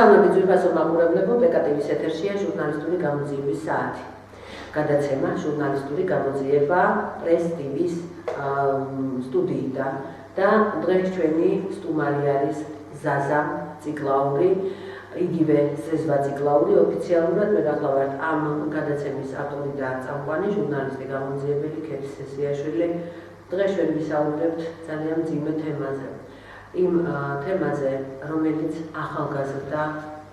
მოგესალმებით ძვირფასო მაყურებლებო, პეკატივის ეთერშია ჟურნალისტური გამოძიების საათი. გადაცემა ჟურნალისტური გამოძიება პრეს ტივის სტუდიიდან და დღეს ჩვენი სტუმარი არის ზაზა ციკლაური, იგივე ზეზვა ციკლაური, ოფიციალურად მე გახლავართ ამ გადაცემის ავტორი და წამყვანი ჟურნალისტი გამოძიებელი ქეთი სესიაშვილი. დღეს ჩვენ ვისაუბრებთ ძალიან მძიმე თემაზე. იმ თემაზე, რომელიც ახალგაზრდა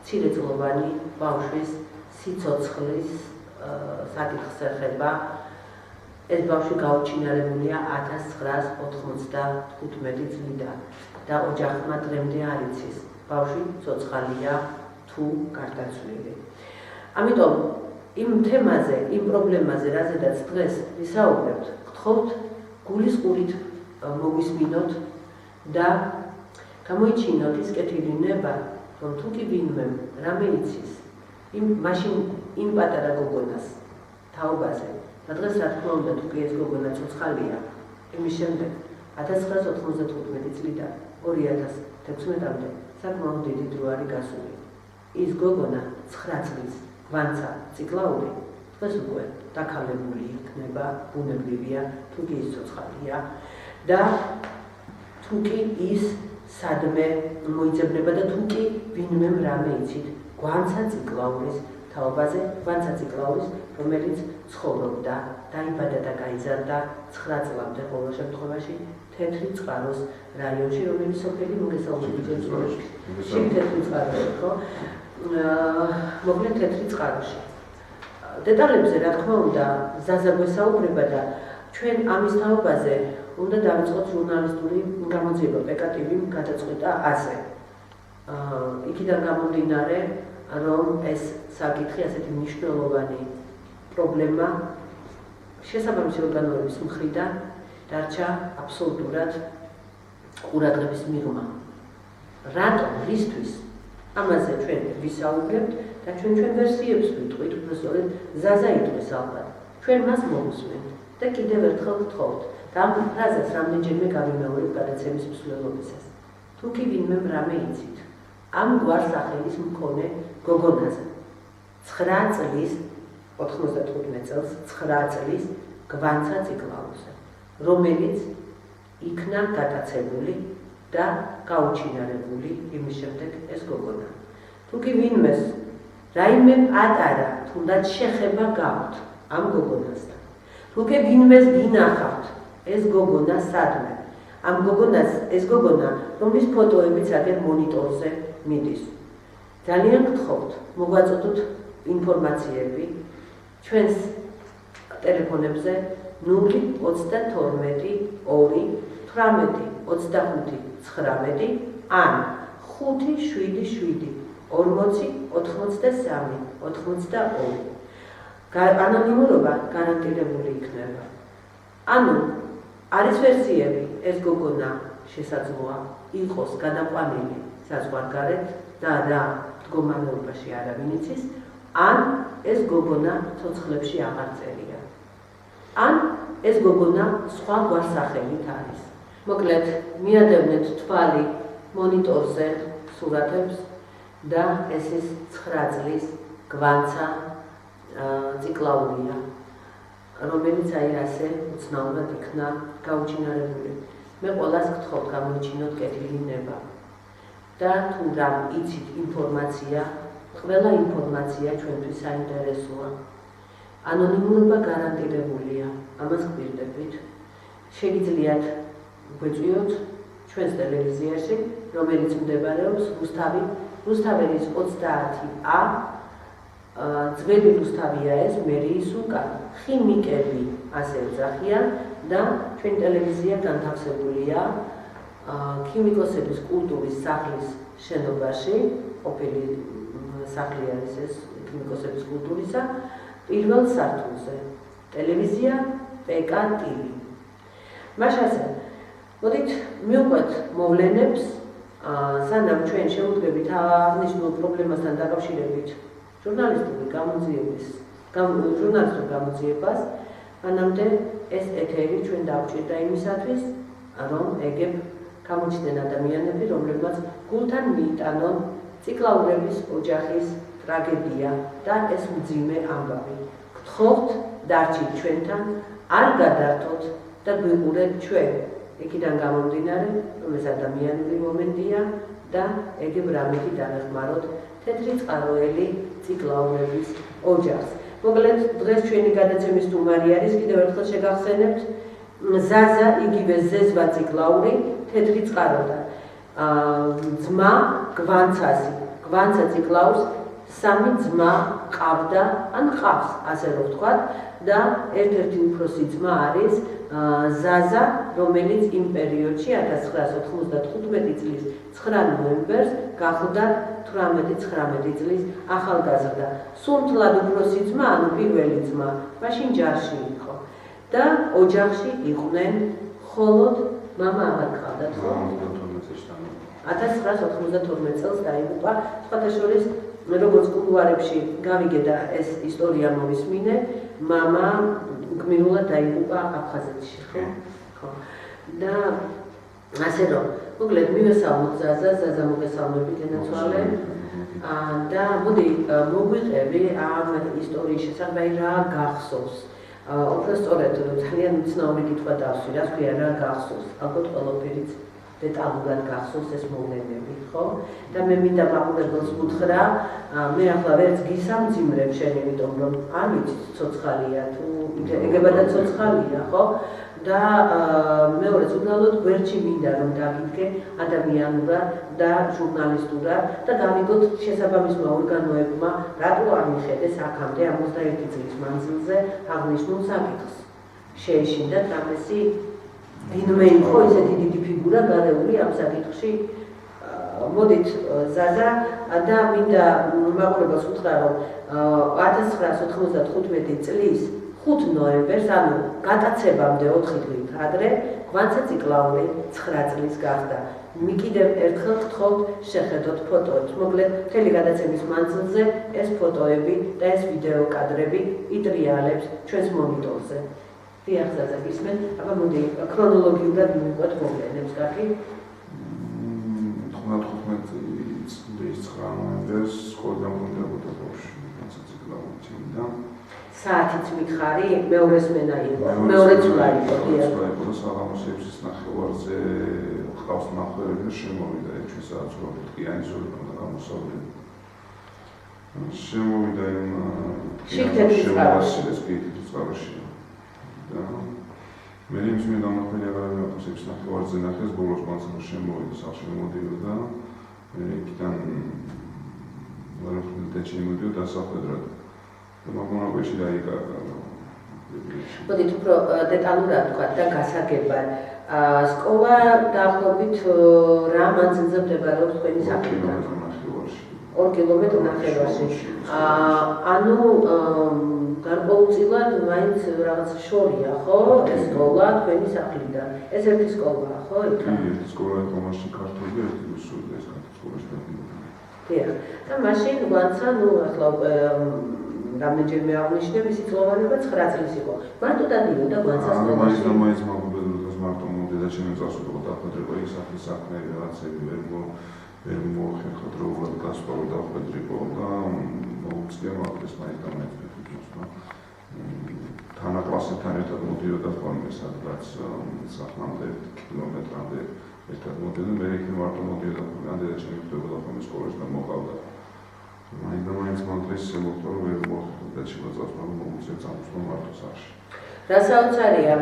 მცირეწლოვანი ბავშვის სიცოცხლის საკითხს ეხება. ეს ბავშვი გაუჩინარებულია 1995 წლიდან და ოჯახმა დღემდე არ იცის, ბავშვი ცოცხალია თუ გარდაცვლილი. ამიტომ იმ თემაზე, იმ პრობლემაზე, რაზედაც დღეს ვისაუბრებთ, გთხოვთ გულისყურით მოგვისმინოთ და გამოიჩინოთ ის კეთილი ნება, რომ თუ კი ვინმე რამე იცის, მაშინ იმ პატარა გოგონას თაობაზე და დღეს რა თქმა უნდა თუ კი ეს გოგონა ცოცხალია, იმის შემდეგ 1995 წლიდან 2016-მდე საკმაოდ დიდი დრო არის გასული. ის გოგონა 9 წლის გვანცა ციკლაური დღეს უკვე დაქალებული იქნება, ბუნებრივია, თუ კი ის ცოცხალია და თუ კი ის სადმე მოიძებნება და თუ კი ვინმე რამე იცით გვანცა ციკლაურის თაობაზე, გვანცა ციკლაურის, რომელიც ცხოვრობდა, დაიბადა და გაიზარდა 9 წლამდე ყოველ შემთხვევაში თეთრი წყაროს რაიონში, რომელიც სოფელი მოგესალმებით ეწოდება. თეთრი წყაროში, ხო? მოკლედ თეთრი წყაროში. დეტალებზე რა თქმა უნდა ზაზა გვესაუბრება და ჩვენ ამის თაობაზე უნდა დავიწყოთ ჟურნალისტური გამოძიება. პეკატივი გადაწყვიტა ასე. იქიდან გამომდინარე, რომ ეს საკითხი ასეთი მნიშვნელოვანი პრობლემა შესაბამისი ორგანოების მხრიდან დარჩა აბსოლუტურად ყურადღების მიღმა. რატომ, რისთვის? ამაზე ჩვენ ვისაუბრებთ და ჩვენ ვერსიებს ვიტყვით, უბრალოდ ზაზა იტყვის ალბათ. ჩვენ მას მოვუსმენთ და კიდევ ერთხელ გთხოვთ და ამ ფრაზას რამდენჯერმე გავიმეორებ გადაცემის მსვლელობისას. თუ კი ვინმე რამე იცით, ამ გვარსახელის მქონე გოგონაზე 9 წლის 95 წელს 9 წლის გვანცა ციკლაურზე, რომელიც იქნა გატაცებული და გაუჩინარებული იმის შემდეგ ეს გოგონა. თუ კი ვინმეს რაიმე პატარა თუნდაც შეხება გაქვთ ამ გოგონასთან, თუ კი ვინმეს გინახავთ ეს გოგონა სადმე, ამ გოგონას ეს გოგონა, რომლის ფოტოებიც აგერ მონიტორზე მიდის. ძალიან გთხოვთ, მოგვაწოდოთ ინფორმაციები ჩვენს ტელეფონებზე 022 2 18 25 19 ან 577 40 83 82. ანონიმურობა გარანტირებული იქნება. ანუ არის ვერსიები, ეს გოგონა შესაძლოა იყოს გადაყვანილი საზღვარგარეთ და რა მდგომარეობაში არავინ იცის, ან ეს გოგონა ცოცხლებში აღარ წერია. ან ეს გოგონა სხვა გვარსახელით არის. მოკლედ, მიადევნეთ თვალი მონიტორზე სურათებს და ეს ის 9 წლის გვანცა ციკლაურია, რომელიც აი ასე უცნაურად იქნა გაუჩინარებული. მე ყველას გთხოვთ გამოიჩინოთ კეთილი ნება და თუ რამ იცით ინფორმაცია, ყველა ინფორმაცია ჩვენთვის საინტერესოა. ანონიმურობა გარანტირებულია, ამას გვირდებით. შეგიძლიათ გვეწვიოთ ჩვენს ტელევიზიაში, რომელიც მდებარეობს რუსთაველის 30A, ძველი რუსთავია ეს, მერიის უკან. ხიმიკები ასე ეძახიან და ჩვენი ტელევიზია განთავსებულია ქიმიკოსების კულტურის სახლის შენობაში, ყოფილი სახლი არის ეს ქიმიკოსების კულტურისა, პირველ სართულზე. ტელევიზია პეკატივ. მაშასე, მოდით მივყვეთ მოვლენებს, სანამ ჩვენ შევუდგებით აღნიშნულ პრობლემასთან დაკავშირებით ჟურნალისტურ გამოძიებას, მანამდე ეს ეთერი ჩვენ დავჭირდა იმისათვის, რომ ეგებ გამოჩნდნენ ადამიანები, რომლებმაც გულთან მიიტანონ ციკლაურების ოჯახის ტრაგედია და ეს მძიმე ამბავი. გთხოვთ დარჩით ჩვენთან, არ გადართოთ და გვიყურეთ ჩვენ. იქიდან გამომდინარე, რომ ეს ადამიანური მომენტია და ეგებ რამეთი დავეხმაროთ თეთრი წყაროელი ციკლაურების ოჯახს. მოკლედ, დღეს ჩვენი გადაცემის სტუმარი არის, კიდევ ერთხელ შეგახსენებთ, ზაზა, იგივე ზეზვა ციკლაური, თეთრი წყაროდან. ძმა გვანცასი, გვანცა ციკლაურს სამი ძმა ყავდა, ან ყავს, ასე რომ ვთქვათ, და ერთ-ერთი უფროსი ძმა არის ზაზა, რომელიც იმ პერიოდში 1995 წლის 9 ნოემბერს გახლდა 18-19 წლის ახალგაზრდა. სულთლად უფროსი ძმა, ანუ პირველი ძმა, მაშინ ჯარში იყო და ოჯახში იყვნენ, ხოლოდ მამა აღარ ყავდათ, ხო? 1992 წელს დაიღუპა, სხვათა შორის, როგორც კულუარებში გავიგე და ეს ისტორია მოვისმინე, მამა გმირულად დაიღუპა აფხაზეთში, ხო? და ასე რომ, მოკლედ მივესალმოთ ზაზა მოგესალმებით ენაცვალე და მოდი მოგვიყევი ამ ისტორიის შესახებ, რა გახსოვს. უბრალოდ ძალიან უცნაური კითხვა დავსვი, რა ქვია, რა გახსოვს, ალბათ ყველაფერიც დეტალურად გახსოვს ეს მოვლენები, ხო? და მე მინდა მაყურებელს უთხრა, მე ახლა ვერც გისამძიმრებ შენ, იმიტომ რომ არ ვიცი ცოცხალია თუ ეგებადა ცოცხალია, ხო? და მეორეც უბრალოდ გვერდში მინდა რომ დაგიდგე ადამიანურად და ჟურნალისტურად და გავიგოთ შესაბამისმა ორგანოებმა რატო არ მიხედეს აქამდე 61 წლის მანძილზე აღნიშნულ საკითხს. შეეშინდათ რამესი ვინმე იყო ესეთი დიდი ფიგურა გარეული ამ საკითხში. მოდით ზაზა და მინდა მაყურებელს უთხრა, რომ 1995 წლის 5 ნოემბერს, ანუ გატაცებამდე 4 დღით ადრე, გვანცა ციკლაური 9 წლის გახდა. კიდევ ერთხელ გთხოვთ შეხედოთ ფოტოებს. მოკლედ, მთელი გადაცემის მანძილზე ეს ფოტოები და ეს ვიდეო კადრები იტრიალებს ჩვენს მონიტორზე. დიახ, ზაზა, გისმენთ? აბა მოდი ქრონოლოგიურად მივიყვეთ მოვლენებს, კარგი? 95 წლის 9 ნოემბერს სკოლა დამკვიდრებოდა ბავშვი, განსა ციკლაური და საათიც მითხარი, მეორე სმენა იყო, მეორე წვლა იყო, დიახ. და საღამოს 6-ის ნახევარზე ყავს ნახევარი და შემოვიდა ექვსი საათს რო ტყიანი ზოლიდან და გამოსავლელი. შემოვიდა იმ შემოვასილეს კითხვით წყაროში. და მე იმის მე დამახმელი აღარ 6-ის ნახევარზე ნახეს, ბოლოს მანცო შემოვიდა, სახში მოდიოდა. მე იქიდან ვარაფრით ჩემოდიოდა დასახვედრად. მაგონაბეში დაიკარგა. მოდით უფრო დეტალურად თქვა და გასაგებად. სკოლა დაახლოებით რა მანძილზე მდებარეობს თქვენი სახლიდან? 2 კილომეტრი ნახევარში. ანუ გარკვეულწილად მაინც რაღაც შორია, ხო? ეს სკოლა თქვენი სახლიდან. ეს ერთი სკოლაა, ხო? ერთი სკოლა იყო მაშინ ქართული, ერთი რუსული და ეს ქართული სკოლაში დაიბადა. დიახ. და მაშინ გვანცა, ნუ ახლა რამდენჯერმე აღნიშნე, მისი წლოვარება 9 წლის იყო. მარტო დადიოდა გვანცას სკოლაში. მაინც მაგობედროს მარტო მომდედა ჩემი წასულიყო დახვედრება ის სახლის საქმეები რაღაცები ვერ მოხერხებულად გასწავლა დახვედრიყო და მოუწია მაგას მაინც და მაინც ფიქრობს, და თანაკლასთან ერთად მოდიოდა ხოლმე სადღაც სახლამდე კილომეტრამდე ერთად მოდიოდა, მე იქ მარტო მოდიოდა ხოლმე, ამდენად ჩემი ხდებოდა ხოლმე სკოლაში და მოყავდა. მაინც მაგას შემოხდა რომ ვერ მოხერხებდა შემოწავს, მაგრამ მოუწია წამოსვლა მარტო სახში. რა საოცარია,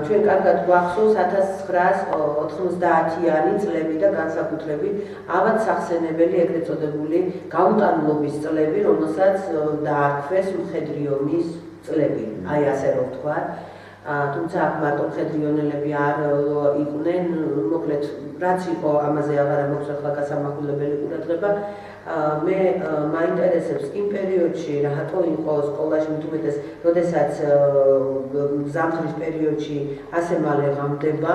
ჩვენ კარგად გვახსოვს 1990-იანი წლები და განსაკუთრებით ავად სახსენებელი ეგრეთ წოდებული გაუტანლობის წლები, რომელსაც დაარქვეს მხედრი ომის წლები, აი ასე რომ ვთქვათ. თუმცა აქ მარტო მხედრიონელები არ იყვნენ, მოკლედ რაც იყო, ამაზე აღარ მაქვს ახლა გასამახვილებელი ყურადღება. მე მაინტერესებს იმ პერიოდში რატო იყო სკოლაში, მით უმეტეს, როდესაც ზამთრის პერიოდში ასე მალე ღამდება,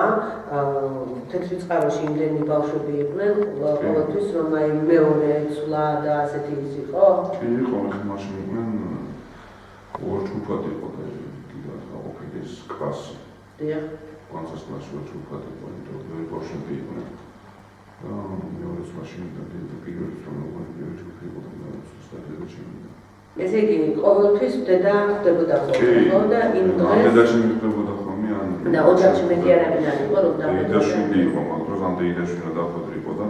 თეთრი წყაროში იმდენი ბავშვები იყვნენ, ყოველთვის რომ აი მეორე ცვლა და ასეთი ის იყო? კი, იყო, მაშინ იყვნენ ორ ჯგუფად იყო და კიდევ ყოფილის კლასი. დიახ. განსას კლასში ორ ჯგუფად იყო, იმიტომ რომ ბავშვები იყვნენ. მეორე წლში პირველ ჯგუფი ხდებოდა სტადიონში შემოვიდა. ესე იგი, ყოველთვის დედა ხდებოდა ხო და იმ დღეს დედაში ხდებოდა ხოლმე ან და ოჯახში მეტი არაფერი იყო რომ დედაშვილი იყო, მაგრამ დედაშვილი დაფოტრიყო და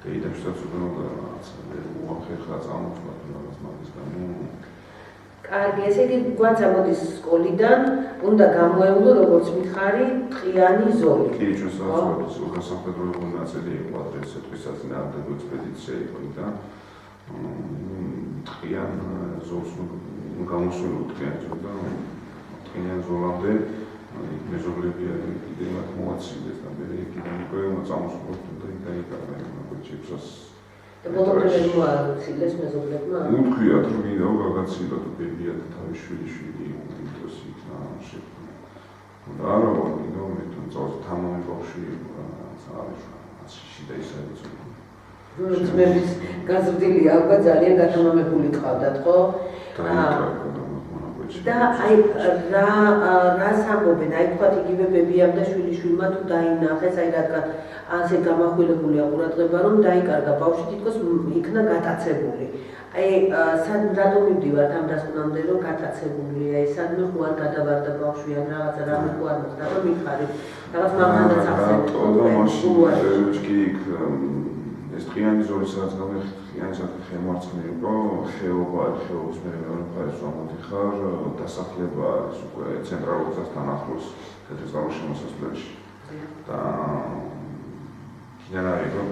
დედაშვილს უბრალოდ რაღაცა უახერხა წამოწვა რაღაც მაგის გამო. კარგი, ესე იგი, გვაცა მოდის სკოლიდან, უნდა გამოევლო როგორც მითხარი ტყიანი ზოლი. კი, ჩვენ საერთოდ უხასაფრთხო ნაწილი იყო ადრესე წინააღმდეგო ექსპედიცია იყო და ტყიან ზოლს გამოსულო ტყიან ზოლი და ტყიან ზოლამდე მეზობლები კიდე მათ მოაწილეს და მე კიდე მიყოლმა წამოსულოთ და დაიკარგა მოგვიჩიფსას და ბოლომდე მოაწილეს მეზობლებმა? უთქვიათ რომ მინდა გაგაცილოთ ბებია და თავის შვილი იმდროს იქნა შექმნა. და არა მინდა მე თუნდაც თამამი ბავშვი არის შიდა ისაა ძმების გაზრდილი ალბა ძალიან გათამამებული ყავდათ, ხო? და აი რას ამბობენ, აი თქვათ იგივე ბებიამ და შვილიშვილმა თუ დაინახეს, აი რადგან ასე გამახვილებულია ყურადღება, რომ დაიკარგა ბავშვი, თითქოს იქნა გატაცებული. აი რატომ მივდივართ ამ დასკვნამდე, რომ გატაცებულია, აი სადმე ხო არ გადავარდა ბავშვი, ან რაღაცა რამე ხო არ მოხდა, რომ მიხარით, რაღაც მაღალაც ახსენებთ. ეს ტყიანი ზოლი სადაც ტყიანი ხემარცხნი იყო, ხეობა, ხეობის მეორე მხარეს ამოდიხარ, დასახლება არის უკვე ცენტრალურ გზასთან ახლოს, თეთრიწყაროს შემოსასვლელში. და კიდევ არის რომ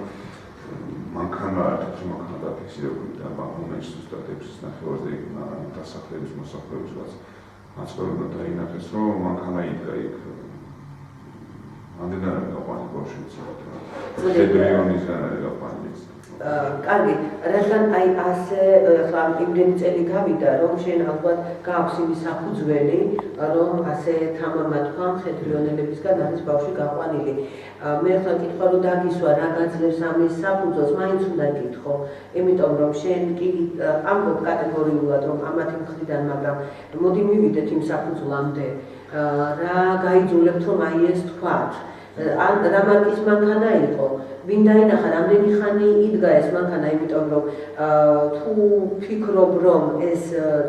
მანქანა თეთრი მანქანა დაფიქსირებული და მომენტში ზუსტად 6 ნახევარზე იქნა დასახლების მოსახლეობის რაც მაცხოვრებლა დაინახეს, რომ მანქანა იდგა იქ ამდენად გაყვანი ბავშვიც თებრიონისგან არის გაყვანი. კარგი, რადგან აი ასე ახლა იმდენი წელი გავიდა, რომ შენ ალბათ გააქვს იმის საფუძველი, რომ ასე თამამად თქვა მხედრიონელებისგან არის ბავშვი გაყვანილი. მე ახლა კითხვა რომ დაგისვა რა გაძლევს ამის საფუძველს, მაინც უნდა გითხო, იმიტომ რომ შენ კი ამბობ კატეგორიულად რომ ამათი მხრიდან, მაგრამ მოდი მივიდეთ იმ საფუძვლამდე, რა გაიძულებთ რომ აი ეს თქვათ. ან რა მარკის მანქანა იყო, ვინ დაინახა, რამდენი ხანი იდგა ეს მანქანა, იმიტომ რომ თუ ფიქრობ რომ ეს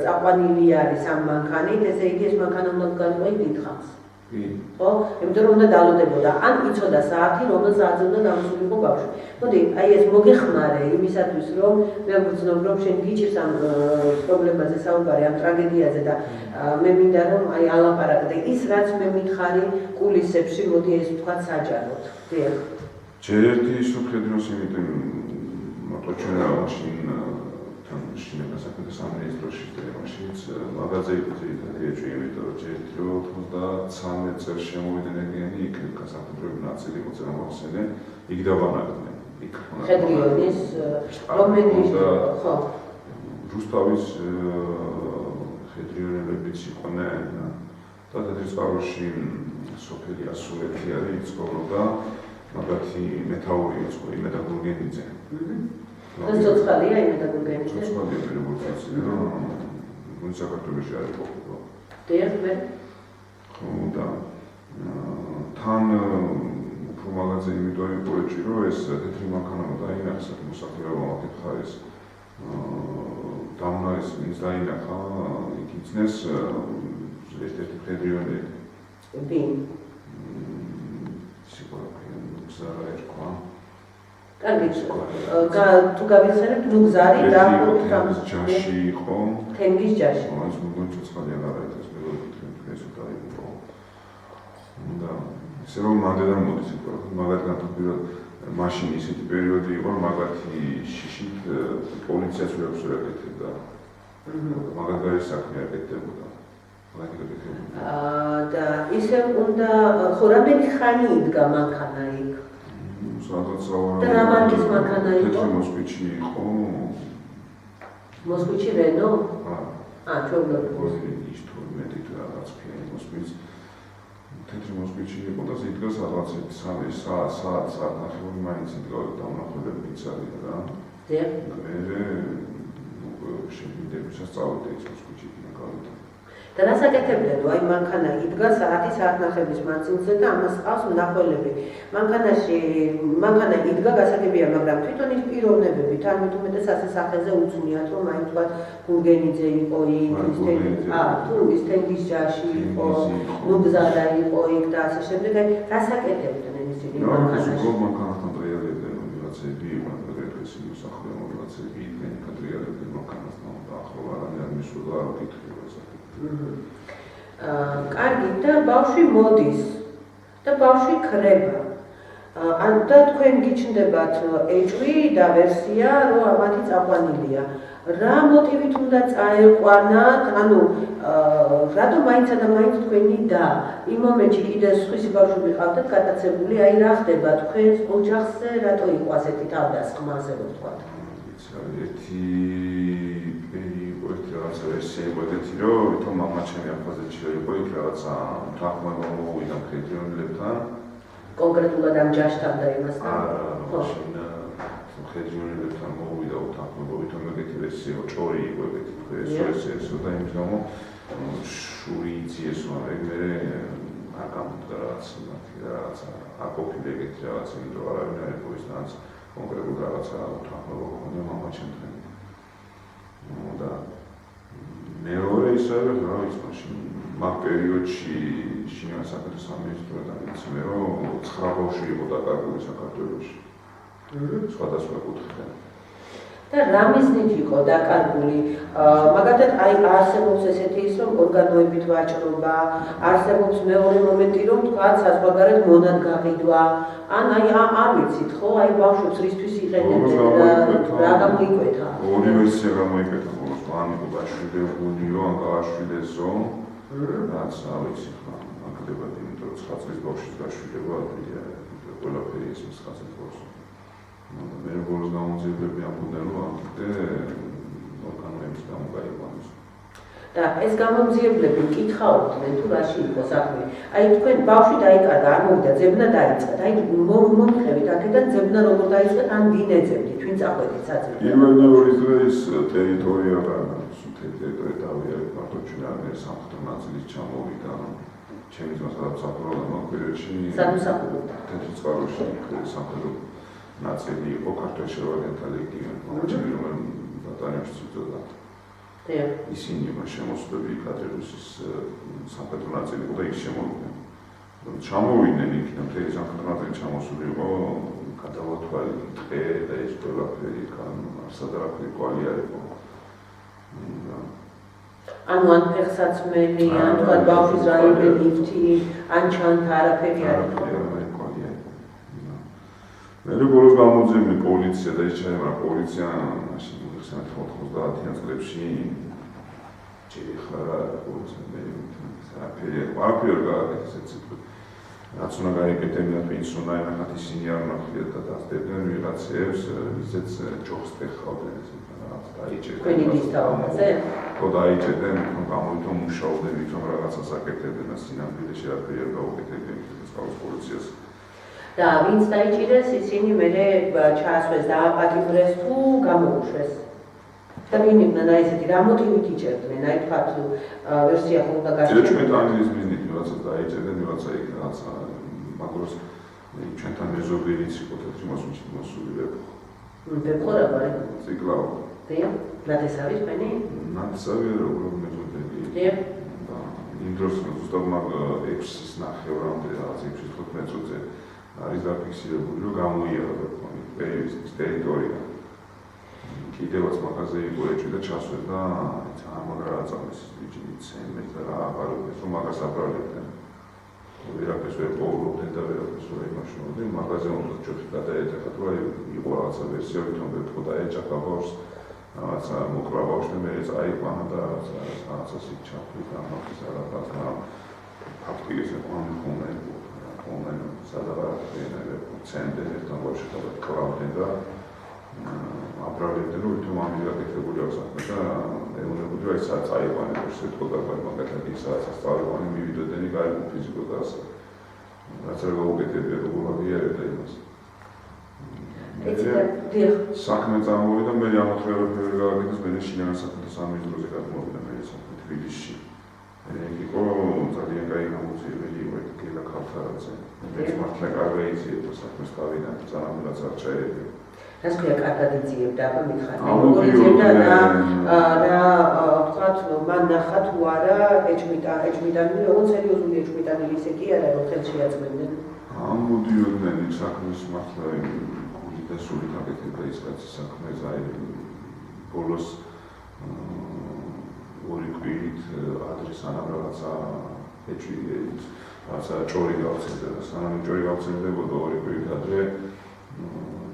წაყვანილი არის ამ მანქანით, ესე იგი ეს მანქანა უნდა განვაი დიდხანს. ხო? იმიტომ რომ უნდა დალოდებოდა, ან იცოდა საათი, რომელ საათზე უნდა გამოსულიყო ბავშვი. მოდი, აი ეს მოგეხმარე იმისათვის, რომ მე ვგრძნობ, რომ შენ გიჭირს ამ პრობლემაზე საუბარი, ამ ტრაგედიაზე და მე მინდა რომ აი ალაპარაკდე ის რაც მე მითხარი კულისებში, მოდი ეს თქვა საჯაროდ. დიახ. ჯერ ერთი ის ვხედავს, იმიტომ მარტო ჩვენ მაშინ თან შინება საკუთარ სამინისტროში და მაშინაც მაღაზია იყო ძირითადად იმიტომ რომ ჯერ 93 წელს შემოვიდა ნეგიანი იქ გასაფრთხოების ნაწილი იყო წამოხსენე იქ დავანაგდნენ იქ ხედრიონის რომელი ხო რუსთავის ხედრიონელებიც იყვნენ და თეთრიწყაროში სოფელი ასულეთი არის ცხოვრობდა მაგათი მეთაური იყო იმედა გურგენიძე ეს ცოცხალია იმედა გურგენიძე ცოცხალია რევოლუციაში და საქართველოში არის ყოფილი დიახ მე და თან უფრო მაგაზე იმიტომ იყო რომ ეს თეთრი მანქანა დაინახა მოსახლეობა მათი დამნა ეს ის დაინახა იქ იცნეს ერთ-ერთი ფედრიონელი ვინ კარგი, თუ გავიხსენებთ, ნუ გზარი და ჯაში იყო. თენგის ჯაში. ეს მოგონი ცოცხალი აღარ არის ეს მეგობრებთან ეს უკვე იყო. და ისე რომ მანდელამ მოდის იყო, მაგათგან თვითონ მაშინ ისეთი პერიოდი იყო, რომ მაგათი შიშით პოლიციას ვერ შეეკეთებდა. მაგათგარი საქმე აკეთებდა. და ისე უნდა ხო რამდენი ხანი იდგა მანქანა იქ? და რა მარკის მანქანა იყო? თეთრი მოსკვიჩი იყო. მოსკვიჩი რენო? ჩვეულებრივი. ის 12 თუ რაღაც ფერი მოსკვიჩი. თეთრი მოსკვიჩი იყო და იდგა რაღაც 3 საათ ნახევარი მაინც იდგა დამნახველები იცავდა რა. დიახ. მე შეგვიდები სასწავლეთ ეს მოსკვიჩი გავიდა. და და რას აკეთებდნენ? აი მანქანა იდგა საათი საათნახების მანძილზე და ამას ყავს მნახველები. მანქანა იდგა გასაგებია, მაგრამ თვითონ ის პიროვნებებით, ან მეტუმეტეს ასე სახელზე უცნიათ, რომ აი თქვა გურგენიძე იყო იქ, თუ ის თენგიზჯაში იყო, ნუგზადა იყო იქ და ასე შემდეგ. აი რას აკეთებდნენ ისინი მანქანაში? მანქანასთან ტრიალებდნენ, ვიღაცები იყვნენ რეგრესიული მსახურები, ვიღაცები იყვნენ ტრიალებდნენ მანქანასთან და ახლა არანაირ მისვლა არ ვკითხე. კარგი და ბავშვი მოდის და ბავშვი ქრება. და თქვენ გიჩნდებათ ეჭვი და ვერსია, რომ მათი წაყვანილია. რა მოტივით უნდა წაეყვანათ, ანუ რატომ მაინცა და მაინც თქვენი და იმ მომენტში კიდე სხვისი ბავშვები ყავდათ გატაცებული, აი რა ხდება თქვენს ოჯახზე, რატო იყო ასეთი თავდასხმა, ასე რომ ვთქვათ? ერთი რაღაცა ვერსია იყო ეგეთი, რომ თვითონ მამა ჩემი აფაზეთში იყო იქ რაღაცა თანხმობა მომოვიდა ქედიონელებთან. კონკრეტულად ამ ჯაშთან და იმასთან? მაშინ ქედიონელებთან მოვიდა თანხმობა, თვითონ ეგეთი ვერსია იყო, ჭორი იყო ეგეთი ვერსია და იმის გამო შური იწიეს, მაგრამ მე არ გამოვიდა რაღაცა აკოფილი ეგეთი რაღაცა, იმიტომ რომ არავინ არ იყო ის რაც კონკრეტულად რაღაცა თანხმობა ჰქონდა მამა ჩემთან. და მეორე ისევე რა ის მაშინ მაგ პერიოდში შინაგან საქმეთა სამინისტროდან იცი რომ 9 ბავშვი იყო დაკარგული საქართველოში. სხვადასხვა კუთხიდან. და რა მიზნით იყო დაკარგული? მაგალითად აი არსებობს ესეთი ის რომ ორგანოებით ვაჭრობა, არსებობს მეორე მომენტი რომ თქვა საზღვარგარეთ მონად გაყიდვა. ან აი არ ვიცით ხო, აი ბავშვებს რისთვის იყენებდნენ რა გამოიკვეთა? ორი ვერსია გამოიკვეთა. ან იყო გაშვილებულიო, ან გააშვილესო, რაც არ ვიცი ხო, აკლებად, იმიტომ რომ 9 წლის ბავშვის გაშვილება ადვილია, ყველაფერი ის 9 წლის ბავშვი. მე ბოლოს გამოძიებლები ამბობდნენ, რომ ამ კიდე ორგანოების გამო გაიყვანეს. და ეს გამომძიებლები კითხავდნენ თუ რაში იყო საქმე. აი თქვენ ბავშვი დაიკარგა, არ მოვიდა, ძებნა დაიწყეთ. აი მომიხევით აქედან ძებნა როგორ დაიწყეთ, ან ვინ ეძებდით, ვინ წახვედით საძებნად? პირველი ორი დღე ის ტერიტორია და ტერიტორია დავიარეთ მარტო ჩვენ არ სამხრეთ ნაწილის ჩამოვიდა. ჩემი ძმა სადაც საფურავდა მაგ პერიოდში. სამსახურობდა. თეთრწყაროში სამხედრო ნაწილი იყო ქართულში როაგენთა ლეგიონი. ჩემი რომ ბატალიონში წავიდა. ისინი შემოსვლები კადრების სამხედრო ნაწილი იყო და ის შემოვიდნენ. ჩამოვიდნენ იქიდან მთელი სამხედრო ნაწილი ჩამოსული იყო, გადავათვალე დღე და ეს ყველაფერი არსად არაფერი კვალი არ იყო. ანუ ან ფეხსაცმელი, ან თქვა ბავშვის რაიმე ლიფტი, ან ჩანთა არაფერი არ იყო. მე ბოლოს გამოძიებდი პოლიცია და ის ჩაება პოლიცია მაშინ 1990-იან წლებში შეიძლება პოლიცია მე არაფერი არ გააკეთეს ეს ციფრი. რაც უნდა გაეკეთებინათ, ვინც უნდა ენახათ ისინი არ ნახიათ და დასდებდნენ ვიღაცებს, ვისაც ჯობს ეხავდნენ ეს რაღაც დაიჭერდნენ. თქვენი დისტავაზე? ხო დაიჭერდნენ, გამოვითომ მუშაობდნენ, ვითომ რაღაცას აკეთებდნენ და სინამდვილეში არაფერი არ გაუკეთებდნენ ეს პოლიციას. და ვინც დაიჭირეს, ისინი მერე ჩაასვეს, დააპატიმრეს თუ გამოუშვეს. და ვინ იყვნენ აი ესეთი, რა მოტივით იჭერდნენ, აი თქვათ ვერსია ხო უნდა გასჭირდეს. ჩვენ ამის მიზნით რაღაცა დაიჭერდნენ, რაღაცა იქ რაღაცა მაგას ჩვენთან მეზობელიც იყო თეთრი მოსული ვეფხო. ვეფხო რა ვარ? ციკლავ. დიახ, ნათესავი თქვენი? ნათესავი როგორ მეზობელი. დიახ. და იმ დროს ზუსტად მაგ 6-ის ნახევრამდე რაღაც 6-15 წუთზე არის დაფიქსირებული, რომ გამოიარა ვეფხო პერიოდის ტერიტორია. კიდევაც მაგაზე იყო ეჭვი და ჩასვედა ამაგრა აწამეს ბიჭი ცემეს და რა აბაროდეს რომ მაგას აბრალებდნენ. ვერაფერს ვერ პოულობდნენ და ვერაფერს ვერ იმაშნოდნენ, მაგაზე უნდა ჯოხი გადაეტეხათ, რომ იყო რაღაცა ვერსია, ვითომ ვეფხო დაეჭახა ბავშვს, რაღაცა მოკლა ბავშვი და მე წაიყვანა და რაღაცა იქ ჩაფრით ამას რაღაცა ფაქტია ეს online სადავარდენ ცენტრ ერთთან ბავშვი გადაკლავდნენ და აბრალებდნენ, რომ ვითომ ამის გაკეთებული აქვს საქმე და ეუბნებოდი, რომ ეს წაიყვანე სიტყვა დაბალი მაგათად ის რაღაცას წავიყვანე, მივიდოდენი გაიგო ფიზიკო და ასე. რაც არ გაუკეთებია, როგორ აღიარებდა იმას. საქმე წამოვიდა, მე ამათხრევები ვერ გააკეთეს, მე შინაგან საქმეთა სამინისტროზე გადმოვიდა მე საქმე თბილისში. იყო ძალიან კაი გამოძიებელი იყო გელა ქავთარაძე. მეც მართლა კარგი იცი საქმეს თავიდან ძალადაც არ ჩაერია. რას ქვია კარგად იძიებდა, აბა მითხარ. როგორ იძიებდა რა ვთქვათ, მან ნახა თუ არა ეჭვმიტანი, როგორც სერიოზული ეჭვმიტანი ისე კი არა, რომ ხელში აწმენდნენ. ამოდიოდნენ იქ საქმის მართლა გული და სული გაკეთებდა ის კაცი საქმეს, აი ბოლოს ორი კვირით ადრე სანამ რაღაცა რაღაცა ჭორი გავცემდა და სანამ ჭორი გავცემდებოდა ორი კვირით ადრე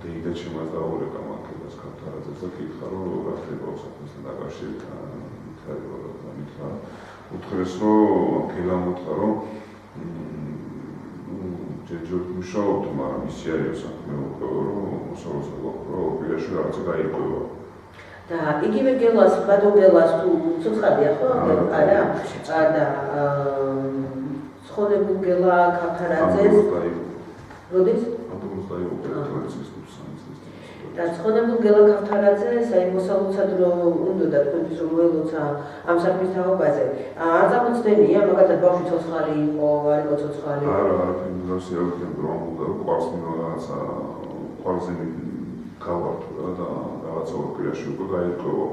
დეიდა ჩემას დაურეკა მანქებას ქავთარაძეს და კითხა რომ რა ხდება საქმესთან დაკავშირებით მითხრა უთხრეს რომ გელა მოთხრა რომ ჯერჯერ მუშაობთ მაგრამ ისი არის საქმე უკვე რომ მოსავალს ოპერაში რაღაცა გაიყვება და იგივე გელას, ბადო გელას თუ ცოცხალია ხო? არა. და ცხონებულ გელა ქავთარაძეს როდის? და ცხონებულ გელა ქავთარაძეს აი მოსალოცად რომ უნდა თქვენთვის რომ მოელოცა ამ საქმის თაობაზე. არ წამოწდენია, მაგალითად ბავშვი ცოცხალი იყო, არ იყო ცოცხალი. არა, ფინანსი არ გქონდა რომ უნდა ყვარს რაღაცა ყვარზე გავართულა და რაღაცა ოპერაში უკვე გაიყვება.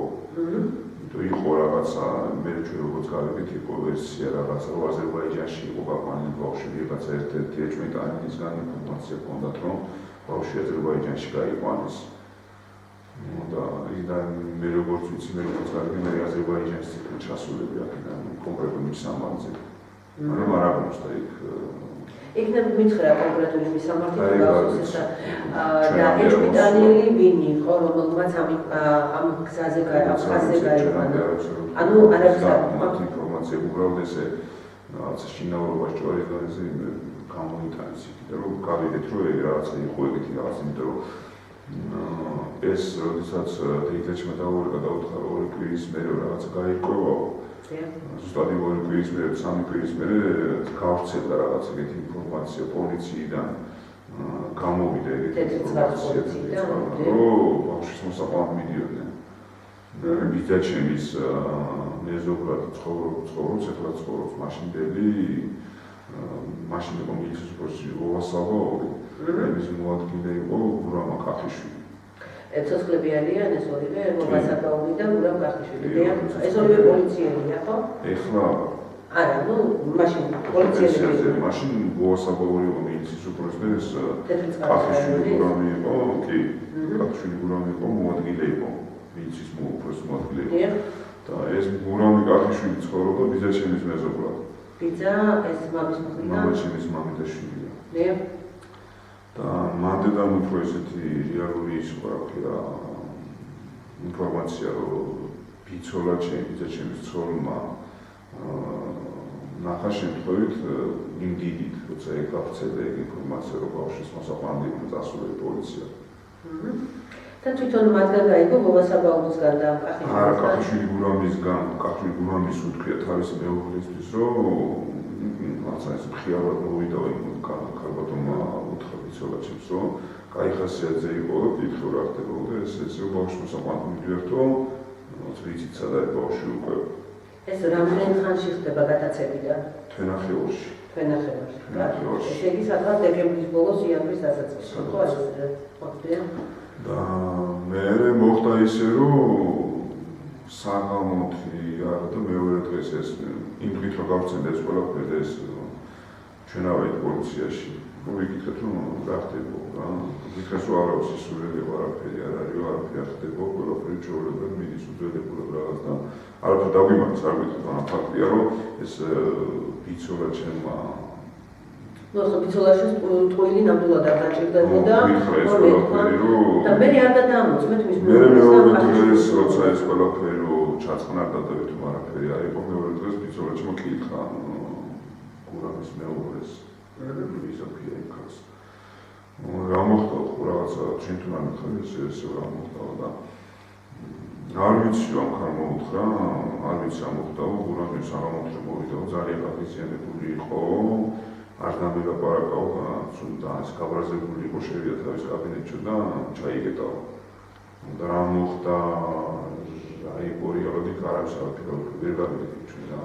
იყო რაღაცა მე ჩვენ როგორც გავიგეთ იყო ვერსია რაღაცა რომ აზერბაიჯანში იყო გაყვანილი ბავშვი ვიღაცა ერთ-ერთი ეჭვმიტანისგან ინფორმაცია ჰქონდათ რომ ბავშვი აზერბაიჯანში გაიყვანეს. და იქიდან მე როგორც ვიცი მე როგორც გავიგე მე აზერბაიჯანის ციხე ჩასულები აქედან კონკრეტული მისამართზე. მაგრამ არ აღმოჩნდა იქ იქნებ მითხრა კონკრეტული მისამართი გავსოს და ეჭვმიტანილი ვინ იყო რომელმაც ამ გზაზე გაიყვანა ანუ არაფერს არ აქვს ინფორმაცია უბრალოდ ესე რაღაცა შინაურობაში ჭორის გარეზე გამოიტანეს იქიდან რომ გავიგეთ რომ რაღაცა იყო ეგეთი რაღაც იმიტომ რომ ეს როდესაც დეიტაჩმა დაურეკა და უთხრა ორი კვირის მერე რაღაცა გაიყვება ზუსტად ორი კვირის მერე სამი კვირის მერე გავრცელდა რაღაც ეგეთი ინფორმაცია პოლიციიდან გამოვიდა ეგეთი ინფორმაცია რომ ბავშვის მოსაყვანად მიდიოდნენ ბიძაჩემის მეზობლად ცხოვრობს ეხლა ცხოვრობს მაშინდელი მაშინ იყო მილის პროცესი ოვასალო ეს მოადგილე იყო გურამ კახიშვილი ცოცხლებიანია ეს ორივე მოვასაკაული და გურამ კახიშვილი ეს ორივე პოლიციელია ხო? ეხლა არა ნუ მაშინ პოლიციელები მაშინ ოვასალო იყო მილის პროცესს კახიშვილი გურამი იყო კი კახიშვილი გურამი იყო მოადგილე იყო მილის მოადგილე და ეს გურამი კახიშვილი ცხოვრობდა ბიძაჩემის მეზობლად ბიძა ეს მამის მხრიდან მამაჩემის მამი და შვილია და მანდედან უფრო ესეთი რეალური ის ყველაფერა ინფორმაცია რომ ბიცოლა ჩემის ცოლმა ნახა შემთხვევით იმ დიდით როცა ეკავცედა ეგ ინფორმაცია რომ ბავშვის მოსაყვანად იყო დასული პოლიცია და თვითონ მათგან გაიგო მოვასაბაულისგან და კახიშვილი გურამის უთქვია თავისი მეუღლისთვის რომ რაღაცა ეს მხიარად მოვიდა იმ ქალბატონმა უთხრა ბიცოლაჩემს რომ კაი ხასიათზე იყო და კითხო რა ხდებოდა ეს რომ ბავშვი მოსაყვანად მიდიერთო ვიცით სადა ბავშვი უკვე ეს რამდენი ხანში ხდება გადაცემიდან თვენახევარში ესე იგი სადღაც დეკემბრის ბოლოს იანვრის დასაწყისში ხო ეს და მე მოხდა ისე რომ საღამოთი არა და მეორე დღეს ეს იმ დღით რომ გავცენდა ეს ყველაფერი ეს ჩვენავით პოლიციაში ვიკითხეთ რომ რა ხდება რა ვიქრეს რომ არავის ისურველი არაფერი არ არის არაფერი არ ხდება ყველაფერი ჩვეულებრივ მიდის უძველებურად რაღაც და არაფერ დაგვიმართს არ ვიტყვი მაგრამ ფაქტია რომ ეს ბიცოლა ჩემმა ნუ ხო ბიცოლაშიც ტყუილი ნამდვილად არ დაჭირდებოდა და მე არ გადაამოწ მე თვითონ მე მეორე დღეს როცა ეს ყველაფერი ჩაწყნარდა და თუ არაფერი არ იყო მეორე დღეს ბიცოლაჩმა კითხა გურამის მეუღლეს ვიზოფია იქაც რა მოხდა ხო რაღაცა ჩვენთან არ მიხარ ეს რა მოხდა და არ ვიცი რომ ხარ მოუთხრა არ ვიცი რა მოხდა გურამის საღამოთში მოვიდა ძალიან გაფიციანებული იყო არ დამილაპარაკავ და ეს გაბრაზებული იყო შევიდა თავის კაბინეტში და ჩაიგეტა და რა მოხდა აი ორი აროდი კარავს არაფერი ვერ გავიგეთ ჩვენ და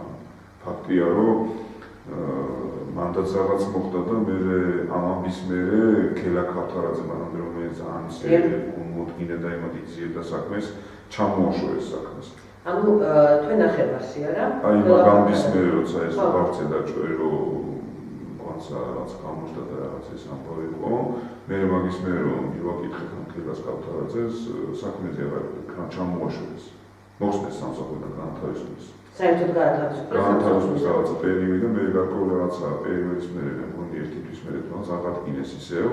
ფაქტია, რომ მანდაც რაღაც მოხდა და მე ამ ამბის მერე ქელა ქავთარაძე მანამდე რომელიც ძალიან მოდგინა და იმათ იძიებდა საქმეს, ჩამოაშორეს საქმეს. ანუ თქვენ ნახევარში არა? აი მაგ ამბის მერე როცა ეს ვარცე დაჭვე რომ კვანცა რაღაც გამოჩნდა და რაღაც ეს ამბავი იყო, მე მაგის მერე რომ მივაკითხეთ ამ ქელას ქავთარაძეს, საქმეზე აღარ ჩამოაშორეს. მოხსნეს სამსახურიდან განთავისუფლების. საერთოდ განთავისუფლების რაღაცა პერიოდი და მე გარკვეული რაღაცა პერიოდის მერე მგონი ერთი თვის მერე თავს აღადგინეს ისევ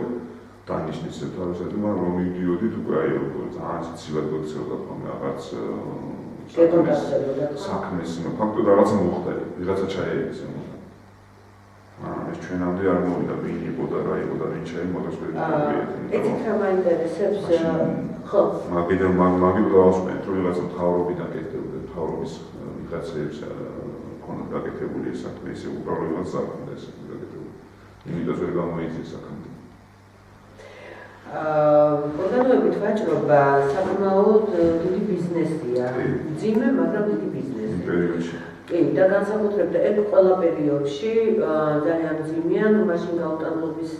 დანიშნეს თავისადმი, მაგრამ რომ მივდიოდით უკვე აი ძალიან ცივად გქცეოდა ხოლმე რაღაც საქმეს, ფაქტობრივად რაღაცა მოხდა, ვიღაცა ჩაეერეს ამას. ეს ჩვენამდე არ მოვიდა ვინ იყო და რა იყო და ვინ ჩაიმოდა ეთით რა მაინტერესებს ხო მაგიდან დავასვენეთ რომ რაღაცა მთავრობიდან კეთდებოდა მთავრობის ვიღაცებს ქონდა გაკეთებული ეს საქმე ისე უბრალოდ საქმე ეს გაკეთებული იმიტომ ვერ გამოიწეს საქმე ორგანოებით ვაჭრობა საკმაოდ დიდი ბიზნესია მძიმე მაგრამ დიდი ბიზნესი პერიოდში კი და განსაკუთრებით ეგ ყველა პერიოდში ძალიან მძიმეა, მაშინ გაუტანლობის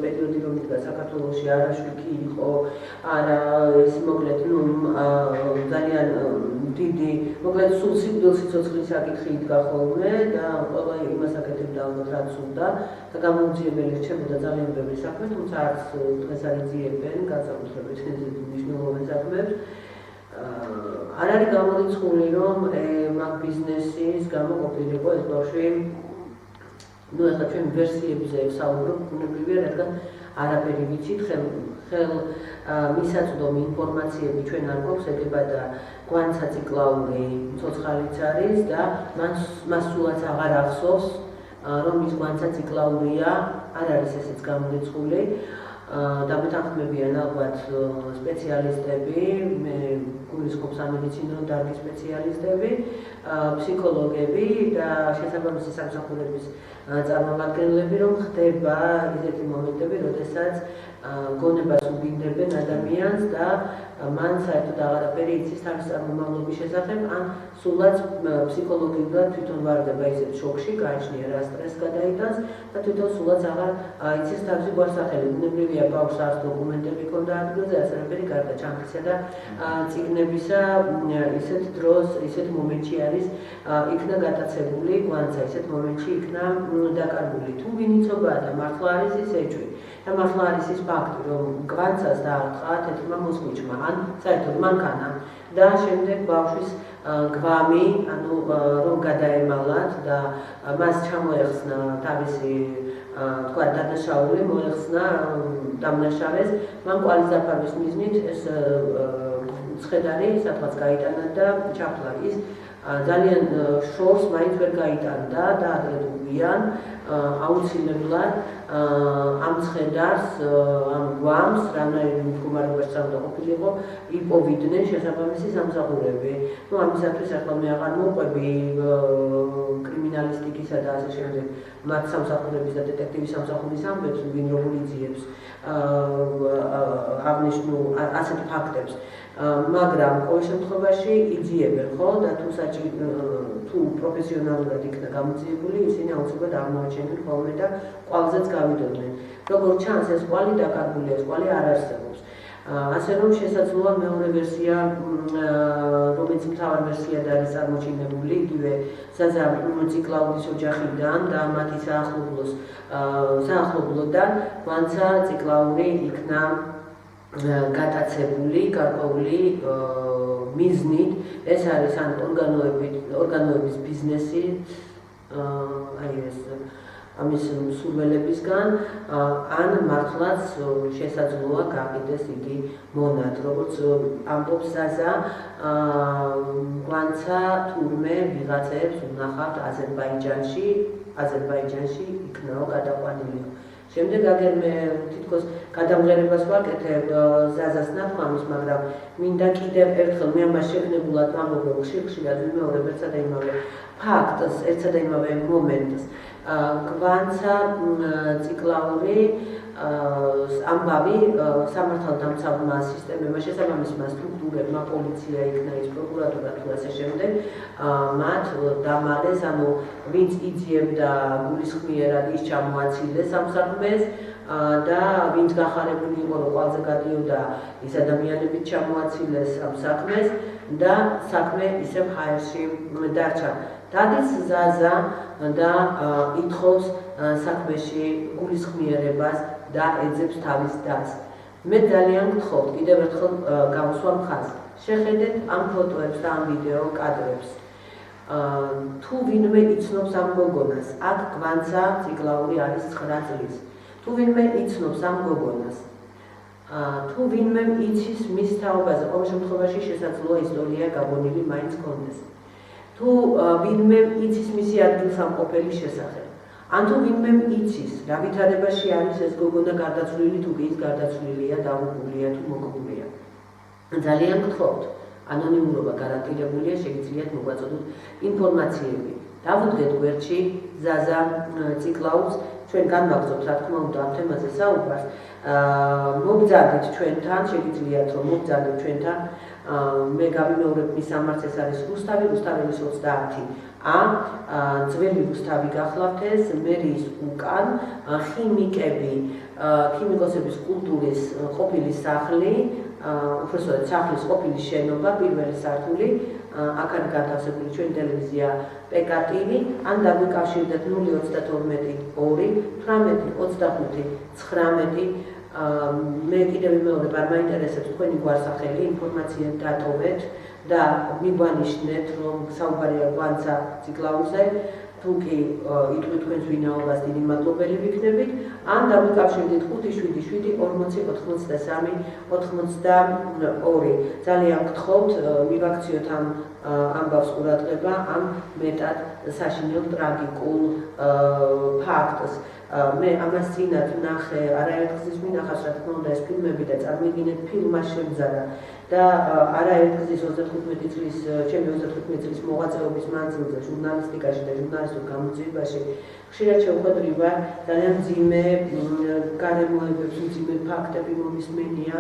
პერიოდი რომ იდგა საქართველოში არაშუქი იყო, არა ეს მოკლედ ძალიან დიდი, მოკლედ სულ სიცოცხლის საკითხი იდგა ხოლმე და ყველა იმას აკეთებდა ალბათ რაც უნდა და გამოუძიებელი რჩებოდა ძალიან ბევრი საქმე, თუმცა არც დღეს არ იძიებენ განსაკუთრებით მნიშვნელოვან საქმებს. არ არის გამორიცხული რომ მაგ ბიზნესის გამო ყოფილიყო ეს ბავშვი ეხლა ჩვენ ვერსიებზე ვსაუბრობ ბუნებრივია რადგან არაფერი ვიცით ხელ მისაწვდომი ინფორმაციები ჩვენ არ გვაქვს ეგება და კვანცა ციკლაური ცოცხალიც არის და მას სულაც აღარ ახსოვს რომ ის კვანცა ციკლაურია არ არის ესეც გამორიცხული და მეთანხმებიან ალბათ სპეციალისტები, მე გულისხმობ სამედიცინო დარგის სპეციალისტები, ფსიქოლოგები და შესაბამისი სამსახურების წარმომადგენლები, რომ ხდება ისეთი მომენტები, როდესაც გონებას უბინდებენ ადამიანს და მან საერთოდ აღარაფერი იცის თავის წარმომავლობის შესახებ, ან სულაც ფსიქოლოგიურად თვითონ ვარდება ისეთ შოკში, გააჩნია რა სტრესს გადაიტანს და თვითონ სულაც აღარ იცის თავისი გვარსახელი. ბუნებრივია ბავშვს არც დოკუმენტები ჰქონდა ადგილზე, ასეთები გარდა ჩანთისა და წიგნებისა ისეთ დროს, ისეთ მომენტში არის იქნა გატაცებული კვანცა, ისეთ მომენტში იქნა დაკარგული. თუ ვინიცობაა და მართლა არის ის ეჭვი და მართლა არის ის ფაქტი, რომ კვანცას დაარტყა თეთრმა მოსკვიჩმა, ან საერთოდ მანქანამ და შემდეგ ბავშვის გვამი, ანუ რომ გადაემალათ და მას ჩამოეხსნა თავისი თქვა დანაშაული, მოეხსნა დამნაშავეს, მან კვალი დაფარვის მიზნით ეს ცხედარი სადღაც გაიტანა და ჩაფლა ის ძალიან შორს მაინც ვერ გაიტანდა და ადრე უვიან აუცილებლად ამ ცხედარს, ამ გვამს, რანაირ მდგომარეობაში უნდა ყოფილიყო, იპოვიდნენ შესაბამისი სამსახურები. ამისათვის ახლა მე აღარ მოვყვები კრიმინალისტიკისა და ასე შემდეგ მათ სამსახურების და დეტექტივის სამსახურის ამბებს, ვინ როგორ იძიებს აღნიშნულ ასეთ ფაქტებს. მაგრამ ყოველ შემთხვევაში იძიებენ ხო და თუ პროფესიონალურად იქნა გამოძიებული, ისინი აუცილებლად აღმოაჩენენ ხოლმე და კვალზეც გავიდოდნენ. როგორც ჩანს, ეს კვალი დაკარგულია, ეს კვალი არ არსებობს. ასე რომ შესაძლოა მეორე ვერსია, რომელიც მთავარ ვერსიად არის წარმოჩინებული, იგივე ზაზა ციკლაურის ოჯახიდან და მათი საახლობლოდან, კვანცა ციკლაური იქნა გატაცებული, გარკვეული მიზნით, ეს არის ან ორგანოების ბიზნესი, აი ეს ამის მსურველებისგან, ან მართლაც შესაძლოა გაყიდეს იგი მონად, როგორც ამბობს ზაზა, კვანცა თურმე ვიღაცებს უნახავთ აზერბაიჯანში იქნაო გადაყვანილი. შემდეგ აგერ მე თითქოს გადამღერებას ვაკეთებ ზაზას ნათქვამის, მაგრამ მინდა კიდევ ერთხელ მე ამას შეგნებულად ვამბობ ხშირად ვიმეორებ ერთსა და იმავე ფაქტს, ერთსა და იმავე მომენტს. კვანცა ციკლაური ამბავი სამართალდამცავმა სისტემებმა, შესაბამისმა სტრუქტურებმა, პოლიცია იქნა ის, პროკურატურა თუ ასე შემდეგ, მათ დამალეს, ანუ ვინც იძიებდა გულისხმიერად ის ჩამოაცილეს ამ საქმეს და ვინც გახარებული იყო, რომ ყველაზე გადიოდა ის ადამიანებით ჩამოაცილეს ამ საქმეს და საქმე ისევ ჰაერში დარჩა. დადის ზაზა და ითხოვს საქმეში გულისხმიერებას და ეძებს თავის დას. მე ძალიან გთხოვთ, კიდევ ერთხელ გავსვამ ხაზს. შეხედეთ ამ ფოტოებს და ამ ვიდეო კადრებს. თუ ვინმე იცნობს ამ გოგონას, აქ გვანცა ციკლაური არის 9 წლის. თუ ვინმე იცნობს ამ გოგონას, თუ ვინმე იცის მის თაობაზე, ყოველ შემთხვევაში შესაძლოა ისტორია გაგონილი მაინც გქონდეს. თუ ვინმე იცის მისი ადგილსამყოფელი შესახებ, ან თუ ვინმე იცის, რა ვითარებაში არის ეს გოგონა გარდაცვლილი, თუ კი ის გარდაცვლილია, დაუგულია თუ მოგებულია. ძალიან გთხოვთ, ანონიმურობა გარანტირებულია, შეგიძლიათ მოგვაწოდოთ ინფორმაციები. დავუდგეთ გვერდში ზაზა ციკლაურს, ჩვენ განვაგრძობთ რა თქმა უნდა ამ თემაზე საუბარს. მოგზადეთ ჩვენთან, შეგიძლიათ რომ მოგზადეთ ჩვენთან. მე გავიმეორებ მის სამარცს, ეს არის რუსთავის 30A, ძველი რუსთავი გახლავთ ეს, მერიის უკან, ხიმიკები, ქიმიკოსების კულტურის ყოფილი სახლი, უბრალოდ სახლის ყოფილი შენობა, პირველი სართული, აქ არის განთავსებული ჩვენი ტელევიზია PK-TV, ან დაგვიკავშირდეთ 032 2 18 25 19. მე კიდევ ვიმეორებ, არ მაინტერესებს თქვენი გვარსახელი, ინფორმაცია დატოვეთ და მიგვანიშნეთ, რომ საუბარია გვანცა ციკლაურზე, თუ კი იტყვით თქვენს ვინაობას, დიდი მადლობელი ვიქნებით, ან დავიკავშირდით 577 40 83 82. ძალიან გთხოვთ, მივაქციოთ ამ ამბავს ყურადღება, ამ მეტად საშინელ ტრაგიკულ ფაქტს. მე ამას წინათ ვნახე, არაერთგზის მინახავს, რა თქმა უნდა, ეს ფილმები და წარმიგინეთ ფილმმა შემზარა და არაერთგზის 35 წლის, ჩემი 35 წლის მოღვაწეობის მანძილზე ჟურნალისტიკაში და ჟურნალისტურ გამოძიებაში ხშირად შევხვედრი ვარ, ძალიან მძიმე გარემოებებს, მძიმე ფაქტები მომისმენია,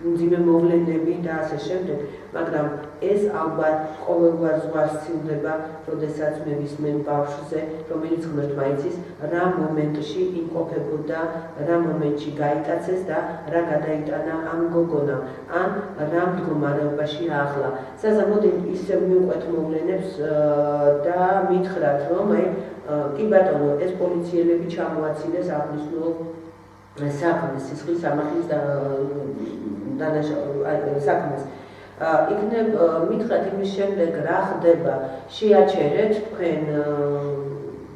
მძიმე მოვლენები და ასე შემდეგ, მაგრამ ეს ალბათ ყოველგვარ ზღვარს სცილდება, როდესაც მე ვისმენ ბავშვზე, რომელიც ღმერთმა იცის, რა მომენტში იმყოფებოდა, რა მომენტში გაიტაცეს და რა გადაიტანა ამ გოგონამ, ან რა მდგომარეობაში ახლა. ზაზა, მოდი ისევ მივყვეთ მოვლენებს და მითხრათ, რომ კი ბატონო, ეს პოლიციელები ჩამოაცილეს აღნიშნულ საქმეს, სისხლის სამართლის საქმეს. იქნებ მითხრათ იმის შემდეგ რა ხდება, შეაჩერეთ თქვენ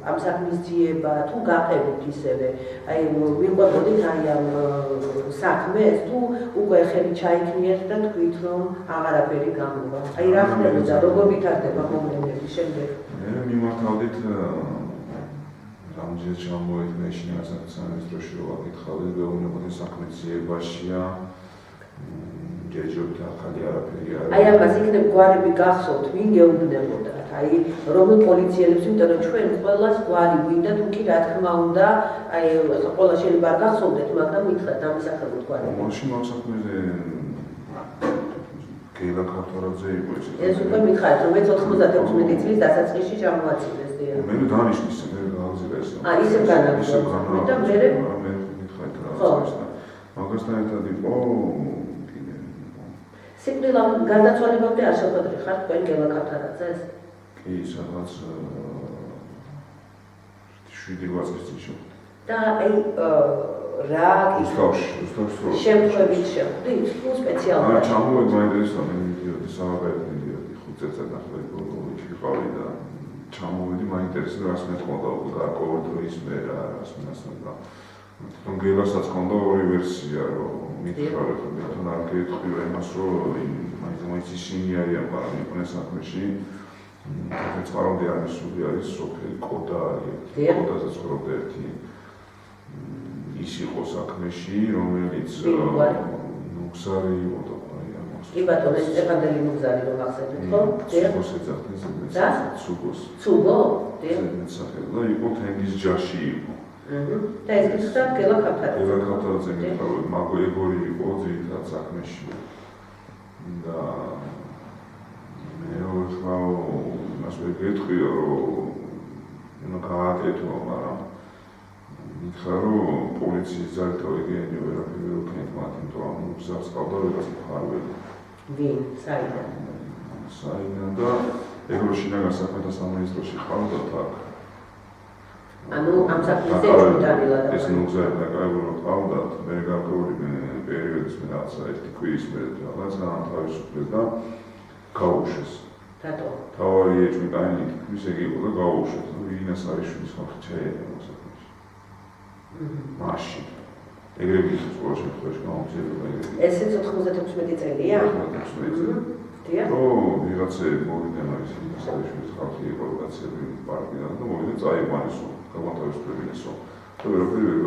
ამ საქმის ძიება, თუ გაყევით ისევე, ვიყვებოდით ამ საქმეს, თუ უკვე ხელი ჩაიქნიეთ და თქვით, რომ აღარაფერი გამოვა. რა ხდებოდა, როგორ ვითარდება მოვლენები შემდეგ? მე მიმართავდით რამდენჯერ ჩამოვედი სამინისტროში რომ აკითხავდი, ვეუბნებოდი საქმის ძიებაშია, ჯერჯერობით ახალი არაფერი არ არის. ამას იქნებ გვარები გახსოვთ, ვინ გეუბნებოდათ? რომელ პოლიციელებს, იმიტომ რომ ჩვენ ყველას გვარი გვინდა, თუ კი რა თქმა უნდა, ყველა შეიძლება არ გახსოვდეთ, მაგრამ მითხრათ დამისახებოთ გვარები. მაშინ ამ საქმეზე გელა ქართორაძე იყო ეს. ეს უკვე მითხრათ, რომ 96 წლის დასაწყისში ჩამოაცილეს დია. მე დანიშნეს, მე გავაზრდა ეს. ისევ განაგზავნა და მე მითხრათ რა ეს და მაგასთან ერთად იყო სიკვდილა გარდაცვალებამდე არ შეხვედრი ხარ თქვენ გელა ქართორაძეს? კი, სადღაც 7-8 წლის წინ შეხვდით. და რა შემთხვევით შეხვდით? თუ სპეციალურად? ჩამოვედი, მაინტერესდა, მე მიდიოდი სამაგერად მიდიოდი 5 წელს ნახევარი ვიყავი და ჩამოვედი, მაინტერესდა რას მეთქონდა უკვე გარკვეული დროის მე რას მინახავდა. თვითონ გელასაც ჰქონდა ორი ვერსია, რომ მითხრა რომ თვითონ არ გეტყვი იმას, რომ მაინც ისინი არიან, მაგრამ იყვნენ საქმეში. წყარომდე არ მისული არის სოფელი კოდა არის, კოდაზე ცხოვრობდა ერთი ის იყო საქმეში, რომელიც ნუგზარი იყო და კი ბატონო, ეს სტეფანელი ნუგზარი რომ ახსენეთ, ხო? ცუგოს ეძახდნენ, ცუგოს. ცუგო? და იყო თენგიზ ჯაში იყო. და ეს გითხრა გელა ქავთარაძე. გელა ქავთარაძე მითხარით, ეგორი იყო ძირითად საქმეში. და მე ხავ იმას ვერ გეტყვიო, რომ გააკეთო, მაგრამ მითხრა, რომ პოლიციის ძალითო ეგენი ვერაფერი ვერ ვქნით მათ, იმიტომ რომ გზას ყავდა ვიღაც მხარველი. ვინ? საიდან? საიდან და ეგრო შინაგან საქმეთა სამინისტროში ყავდათ აქ. ანუ ამ საქმეზე ეჭვმიტანილად ეს ნუგზარი დაკავებული ყავდათ, მე გარკვეული პერიოდის მე რაღაცა ერთი კვირის მერე რაღაც განთავისუფლეს და გაუშვეს. რატო? თავარი ეჭვმიტანი თქმის ეგ იყო და გაუშვეს. ვინას არის შვილის ხალხი ჩაერია ამ საქმეში. მაშინ ეგრევე ის ყოველ შემთხვევაში გამომცემლობა ეგრევე. ესეც 96 წელია? 96 წელი. ო, ვიღაცები მოვიდნენ ის შვილის ხალხი იყო რაღაცები პარტიიდან და მოვიდნენ წაიყვანესო, გაგვანთავისუფლებინესო. და ვერაფერი ვერ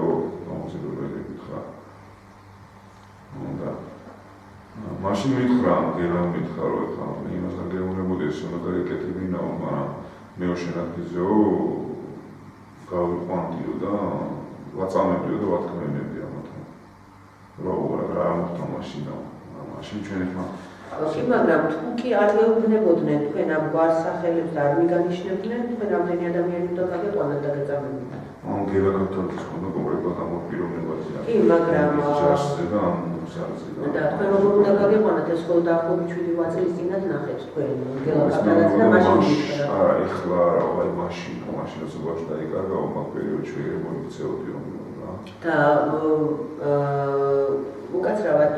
გამომცემლობა ეგრევე გითხრა. და მაშინ მითხრა, გელამ მითხრა, რომ ხა იმას არ გეუბნებოდი ეს უნდა გაეკეთებინაო, მაგრამ მეო შენადგიზეო გავიყვანდიო და ვაწამებდიო და ვათქმევინებდიო ამათთან. რა მოხდა მაშინ ჩვენ ხმა კი, მაგრამ თუ კი არ გეუბნებოდნენ თქვენ ამ გვარს სახელებს და არ მიგანიშნებდნენ, თქვენ რამდენი ადამიანი უნდა გაგეყვანათ და გეწამებინათ? გელა ქავთარაძის ხონდა კონკრეტულად ამ პიროვნებაზე. კი, მაგრამ ჯაშზე და ამ მუსარზე. და თქვენ როგორ უნდა გაგეყვანათ ეს ხოლმე დაახლოებით 7-8 წლის წინათ ნახეთ თქვენ გელა ქავთარაძე და მაშინ მითხრა. არა, ეხლა არა, აი მაშინაც ვაშ დაიკარგა ამ პერიოდში ვერ მოიქცეოდი რომ რა. და უკაცრავად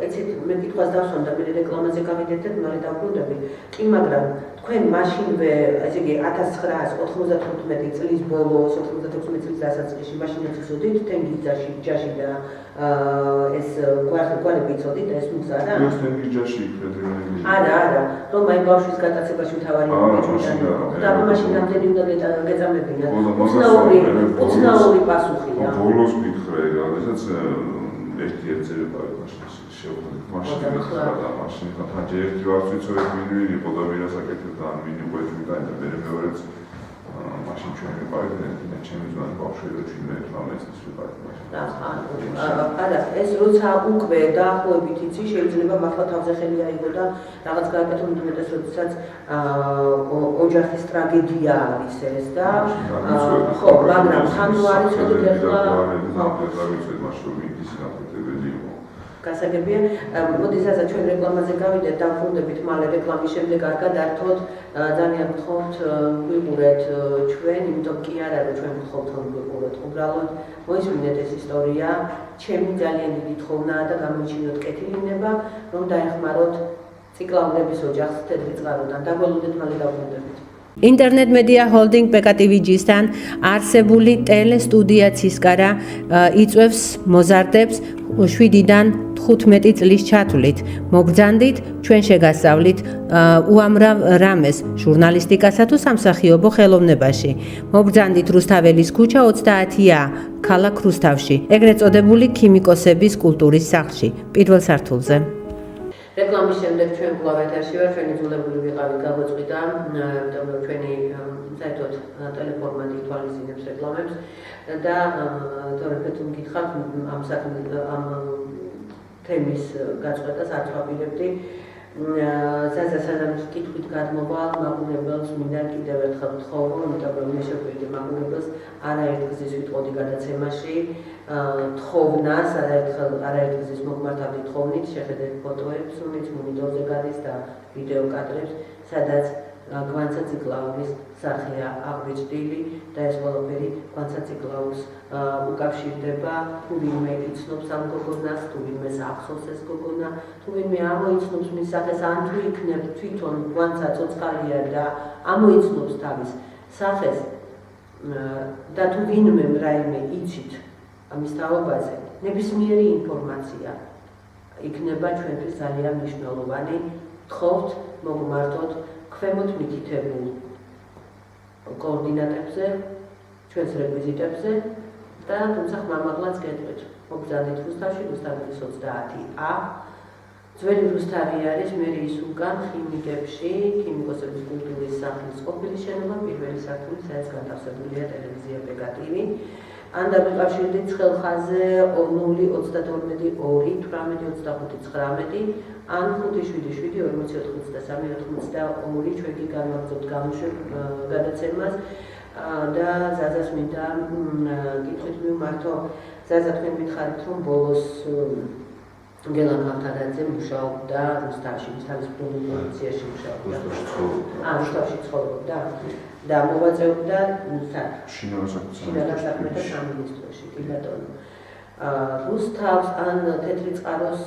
ეცით მე კითხვას დავსვამ და მე რეკლამაზე გავიდეთ და მალე დავბრუნდები. კი, მაგრამ თქვენ მაშინვე, ესე იგი 1995 წლის ბოლოს, 96 წლის დასაწყისში მაშინაც იცოდით თენგიზ ჯაში და ეს გვარები იცოდით და ეს მუზარა? ეს თენგიზ ჯაში ფედერალური. არა, რომ აი ბავშვის გატაცებაში მთავარი და მაშინ რამდენი უნდა გეწამებინათ? უცნაური პასუხია. ბოლოს მითხრა ეგ, როდესაც ერთი ვიყავით შევხვდით მაშინ და მაშინ თან ერთი ვარც ვიცოდეთ ვინ იყო და ვინას აკეთებდა ან ვინ იყო ეს მიტანი და მეორეც მაშინ ჩვენ ვიყავით და ჩემი ძმანი ბავშვი და 18 წლის ვიყავით მაშინ. არა, ეს როცა უკვე დაახლოებით იცი, შეიძლება მართლა თავზე ხელი აიღო და რაღაც გააკეთო, უმეტეს როდესაც ოჯახის ტრაგედია არის ეს და ხო, მაგრამ თან არ იცოდით ეხლა გასაგებია, მოდის ასე ჩვენ რეკლამაზე გავიდეთ, დავბრუნდებით მალე რეკლამის შემდეგ არ გადართოთ, ძალიან გთხოვთ ვიყურეთ ჩვენ, იმიტომ კი არა რომ ჩვენ გთხოვთ რომ ვიყუროთ, უბრალოდ მოისმინეთ ეს ისტორია, ჩემი ძალიან დიდი თხოვნაა და გამოიჩინოთ კეთილინება, რომ დაეხმაროთ ციკლაუნების ოჯახს თეთრი წყაროდან. დაგველოდეთ მალე დავბრუნდებით. ინტერნეტ მედია ჰოლდინგ PKTV-ჯისთან არსებული ტელესტუდია ცისკარა იწვევს მოზარდებს 7-დან 15 წლის ჩათვლით. მოგბრძანდით, ჩვენ შეგასწავლით უამრავ რამეს ჟურნალისტიკასა თუ სამსახიობო ხელოვნებაში. მოგბრძანდით რუსთაველის ქუჩა 30-ია, ქალაქ რუსთავში, ეგრეთ წოდებული ქიმიკოსების კულტურის სახლში, პირველ სართულზე. რეკლამის შემდეგ ჩვენ კვლავ ეთერში ვარ, ჩვენი ძულებული ვიყავით გაგვეწყვიტა, იმიტომ რომ ჩვენი საერთოდ ტელეფორმატ ითვალისწინებს რეკლამებს და თორემ თუ მგითხავთ ამ თემის გაწყვეტას არ ვაპირებდი. სანამ კითხვით გადმოვალ მაყურებელს მინდა კიდევ ერთხელ ვთხოვო, იმიტომ რომ მე შეგვიძლია მაყურებელს არაერთ გზის ვიტყოდი გადაცემაში, თხოვნას არაერთ გზის მოგმართავდი თხოვნით, შეხედეთ ფოტოებს, რომელიც მონიტორზე გადის და ვიდეო კადრებს, სადაც გვანცა ციკლაურის სახეა აღბეჭდილი და ეს ყველაფერი გვანცა ციკლაურს უკავშირდება, თუ ვინმე იცნობს ამ გოგონას, თუ ვინმეს ახსოვს ეს გოგონა, თუ ვინმე ამოიცნობს მის სახეს, ან თუ იქნებ თვითონ გვანცა ცოცხალია და ამოიცნობს თავის სახეს და თუ ვინმე რაიმე იცით ამის თაობაზე, ნებისმიერი ინფორმაცია იქნება ჩვენთვის ძალიან მნიშვნელოვანი. გთხოვთ, მოგმართოთ ქვემოთ მითითებულ კოორდინატებზე, ჩვენს რეკვიზიტებზე და თუმცა ხმამაღლაც გეტყვით. მოგბრძანდით რუსთავში, რუსთავის 30A. ძველი რუსთავი არის მერიის უკან ხიმიკებში, ქიმიკოსების კულტურის სახლის ყოფილი შენობა, პირველი სართული, სადაც განთავსებულია ტელევიზია PKTV. ან დამიკავშირდით ცხელხაზე 0-32-2-18-25-19 ან 577-48-82 ჩვენ კი განვაგრძობთ გამოშვებ გადაცემას და ზაზას მინდა კითხვით მივმართო. ზაზა თქვენ მითხარით რომ ბოლოს გელა ქავთარაძე მუშაობდა რუსთავში, თავის პროვინციაში მუშაობდა. რუსთავში ცხოვრობდა და მოვაწეობდა შინაგან საქმეთა სამინისტროში, კი ბატონო. რუსთავს ან თეთრი წყაროს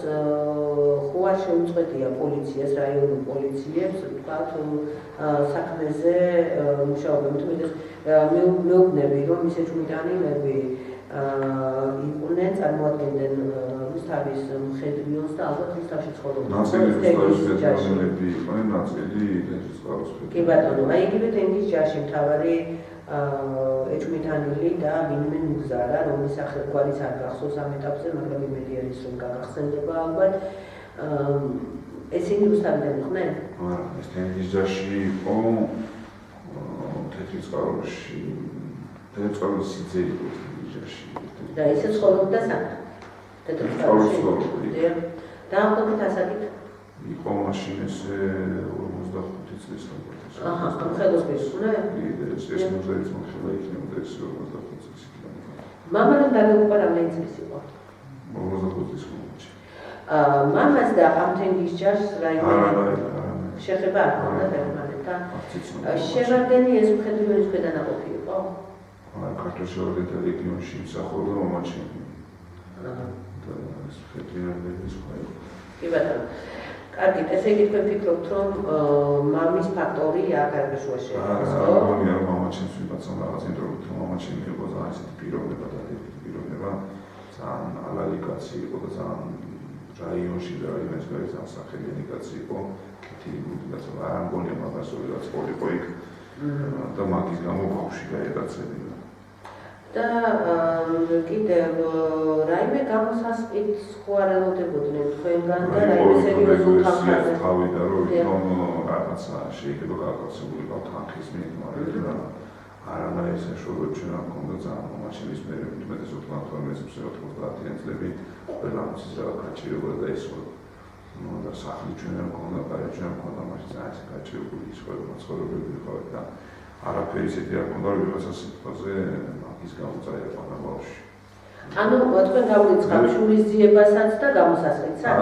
ხო არ შეუწყვეტია პოლიციას, რაიონულ პოლიციებს, ვთქვათ, საქმეზე მუშაობა. მეუბნები, რომ ისე ჭვიდანილები იყვნენ, წარმოადგენდნენ რუსთავის მხედრიონს და ალბათ რუსთავში ცხოვრობდნენ. ნაწილი რუსთავის მხედრიონები იყვნენ, ნაწილი თეთრი წყაროს მხედრიონები. კი ბატონო, აი იგივე ტენგის ჯარში მთავარი ეჭვმიტანილი და ვინმე მუგზარა, რომლის სახელგვარიც არ გახსოვს ამ ეტაპზე, მაგრამ იმედი არის რომ გაგახსენდება ალბათ. ესენი რუსთავიდან იყვნენ? არა, ეს ტენგის ჯარში იყო თეთრი წყაროში, თეთრი წყაროს სიძე იყო ტენგის ჯარში. და ისე ცხოვრობდა სად? თეთრი წყაროში. დაახლოებით ასაკით? იყო მაშინ ესე 55 წლის ალბათ. აჰა, ხელოსნებს იყვნენ? ეს მუზეუმის მოხდა იქნებოდა ეს 55 წლის იქნება. მამა რომ დაგეუყვა რამდენი წლის იყო? 55 წლის მომავალში. მამას და ამ თენგის ჯარს რაიმე არა. შეხება არ ჰქონდა ერთმანეთთან. შევარდენი ეს მხედრიონის ქვედანაყოფი იყო? ქართულ შევარდენთა რეგიონში მსახურობდა მომავალში. და ეს მხედრიონები სხვა იყო. კი ბატონო. კარგით, ესე იგი თქვენ ფიქრობთ, რომ მამის ფაქტორი აქ არ გაშუაში არის, ხო? არა, მამაჩემს ვიბაცავ რაღაც ინტროგრით, რომ მამაჩემი იყო ძალიან ისეთი პიროვნება და პიროვნება, ძალიან ალალი კაცი იყო და ძალიან რაიონში და რაიონის გარეთ ძალიან სახელიანი კაცი იყო. კეთილი კაცი, არ მგონია მაგას ვიღაც ყოლიყო იქ და მაგის გამო ბავშვი გაერაცებინა. და კიდევ რაიმე გამოსასყიდს ხო არ ელოდებოდნენ თქვენგან და რაიმე სერიოზულ თანხაზე? თავიდა რომ რაღაცა შეიძლება გაკავშირებულიყო თანხის მიერ, მაგრამ არანაირი საშუალება ჩვენ არ გქონდა ძალიან მაშინ ის მე მეტყვი თორმეტ 90-იან წლები ყველამის რა გაჩერება და ეს და სახლი ჩვენ არ გქონდა, ბარი ჩვენ არ გქონდა მაშინ ძალიან გაჩერებული ის ცხოვრებები იყო და არაფერი ისეთი არ გქონდა, რომ ვიღაცა სიტყვაზე ის გამოწაიღო ბავშვი. ანუ თქვენ გავიწყავთ შურის ძიებასაც და გამოსასყიდსაც?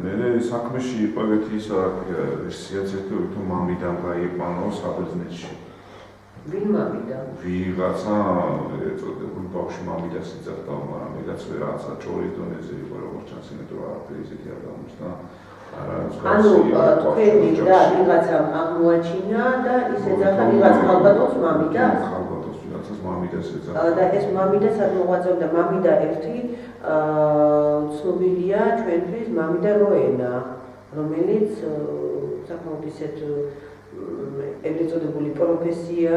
მე საქმეში იყვებით ის ვერსიაც ერთად რომ მამიდან გაიყვანო საბერძნეთში. ვინ მამიდან? ვიღაცა ეწოდებული ბავშვი მამიდას იძახდა, მაგრამ ეგაც ვერაცა ჭორის დონეზე იყო, როგორც ჩანს, იმიტომ რომ არაფერი ისეთი არ გამოჩნდა. ანუ თქვენი და ვიღაცამ აღმოაჩინა და ის ეძახა ვიღაც ხალბატონს მამიდას? ხალბატონს ვიღაცას მამიდას ეძახა. და ეს მამიდა სად მოღვაწეობდა? მამიდა ერთი ცნობილია ჩვენთვის მამიდა როენა, რომელიც საკმაოდ ისეთ ეგრეთ წოდებული პროფესია,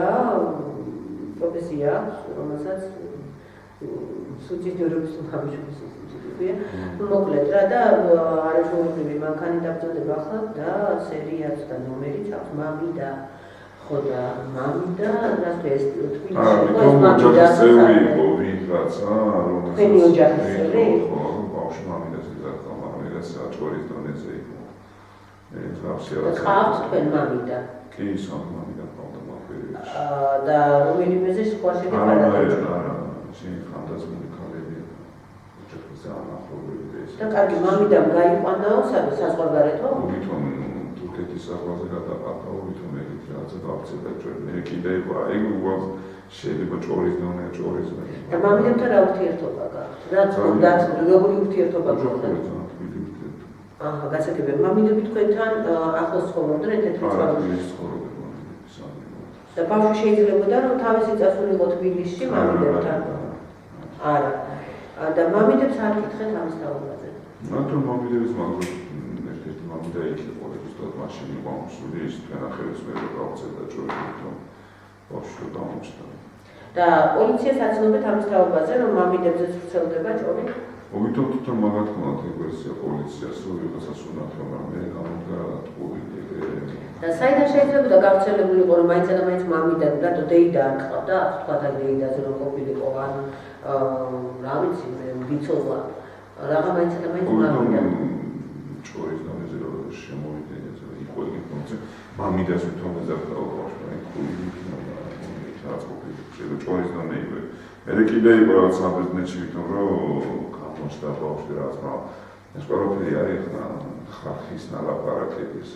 რომელსაც სუჭისნიორობის მამიშვილის ინსტიტუტია. მოკლედ რა და არაჩვეულებრივი მანქანი დაბრძოლდება ახლა და სერიაც და ნომერიც აქვს მამიდა. ხო და მამიდა, რასთვე ეს თბილისში იყო ეს მამიდა იყო ვიღაცა, რომელიც თქვენი ოჯახის წევრი? ხო, ბავშვი მამიდას იძახდა, მაგრამ ეგაც ჭორის დონეზე იყო. ეს გავსი რა. ყავთ თქვენ მამიდა? კი, სამ მამიდა ყავდა მაგერია. და რომელიმეზე სხვა შეგეფარდა? არა, შენ ფანტაზმული ქალებია. ოჯახის ანახოვრები ეს. და კარგი, მამიდამ გაიყვანაო საზღვარგარეთო? ვითომ თურქეთის საზღვარზე გადაყავდა, ვითომ ეგეთ რაღაცა გავწევდა ჩვენ. მე კიდე იყო, აი უბრალოდ შეიძლება ჭორის დონე, ჭორის დონე. და მამიდებთან რა ურთიერთობა გაქვთ? რაც როგორი ურთიერთობა გაქვთ? აჰა, გასაგებია. მამიდები თქვენთან ახლოს ცხოვრობდნენ თეთრი წყაროში? და ბავშვი შეიძლებოდა რომ თავისი წასულიყო თბილისში მამიდებთან? არა. და მამიდებს არ კითხეთ ამის თაობაზე? მაგრამ მამიდების მაგრამ ერთ-ერთი მამიდა იქ იყო, ზუსტად მაშინ იყო ამსული ის თქვენ ახერეს მე გავწევდა ჭორი რომ ბავშვი გამოჩნდა. და პოლიციას აცნობეთ ამის თაობაზე რომ მამიდებზეც ვრცელდება ჭორი? მოგვითხრობთ თვითონ მაგათ ხმათ ეგრესია პოლიციას რომ ვიღაცას უნათ რომ მე გამოდგა ტყუილი და საიდან შეიძლება გავრცელებული იყო რომ მაინც და მაინც მამიდან რატო დეიდა არ ყავდა აქ თქვა და დეიდაზე რომ ყოფილიყო ან რა ვიცი მე ვიცოლა რაღა მაინც და მაინც მამიდან ჭორის დონეზე რომ შემოვიდნენ ეს იყო იგი კონცე მამიდას თვითონ ეძახდა ბავშვი ხული რაც ყოფილი ჭორის დონე იყო მე კიდე იყო რაღაც საბერძნეთში ვითომ რომ გამოჩნდა ბავშვი რაც მაგრამ ეს ყველაფერი არის ხალხის ნალაპარაკების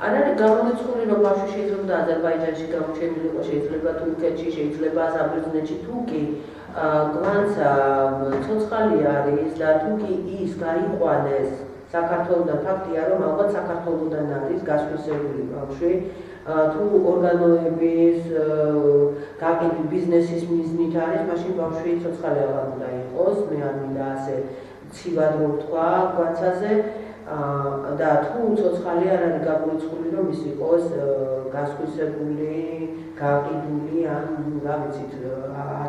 არ არის გამოცხული რომ ბავშვი შეიძლება აზერბაიჯანში გამოჩენილიყო შეიძლება თურქეთში შეიძლება საბერძნეთში თუ კი გვანცა ცოცხალი არის და თუ კი ის გაიყვანეს საქართველოსთან ფაქტია რომ ალბათ საქართველოსთან არის გასვლისებული ბავშვი თუ ორგანოების გაყიდვის ბიზნესის მიზნით არის მაშინ ბავშვი ცოცხალი აღარ უნდა იყოს მე არ მინდა ასე ცივად რომ ვთქვა გვანცაზე და თუ ცოცხალი არ არის გამოცხული რომ ის იყოს გასხვისებული, გაყიდული ან რა ვიცით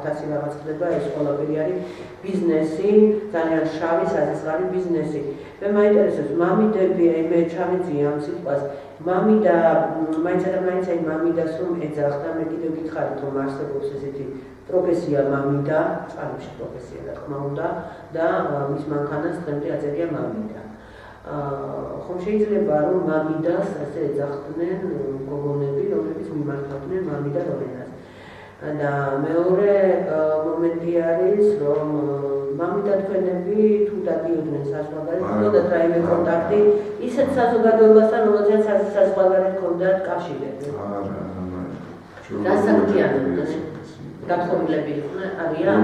1000 რაღაც ხდება ეს ყველაფერი არის ბიზნესი, ძალიან შავი საზღვარი ბიზნესი. მე მაინტერესებს მამიდები, მე ჩამეძია ამ სიტყვას მამი და მაინც და მაინც აი მამიდას რომ ეძახდა მე კიდევ გითხარით რომ არსებობს ესეთი პროფესია მამიდა, წყალში პროფესია რა თქმა უნდა და მის მანქანას დღემდე აწერია მამიდა. ხომ შეიძლება რომ მამიდას ასე ეძახდნენ გოგონები, რომლებიც მიმართავდნენ მამიდა როლენას. და მეორე მომენტი არის რომ მამიდა თქვენები თუ დადიოდნენ საზღვარგარეთ, ჰქონდათ რაიმე კონტაქტი ისეთ საზოგადოებასთან, რომელზეც საზღვარგარეთ ჰქონდათ კავშირები. რა საქმიანობდნენ? გათხოვილები იყვნენ, არიან?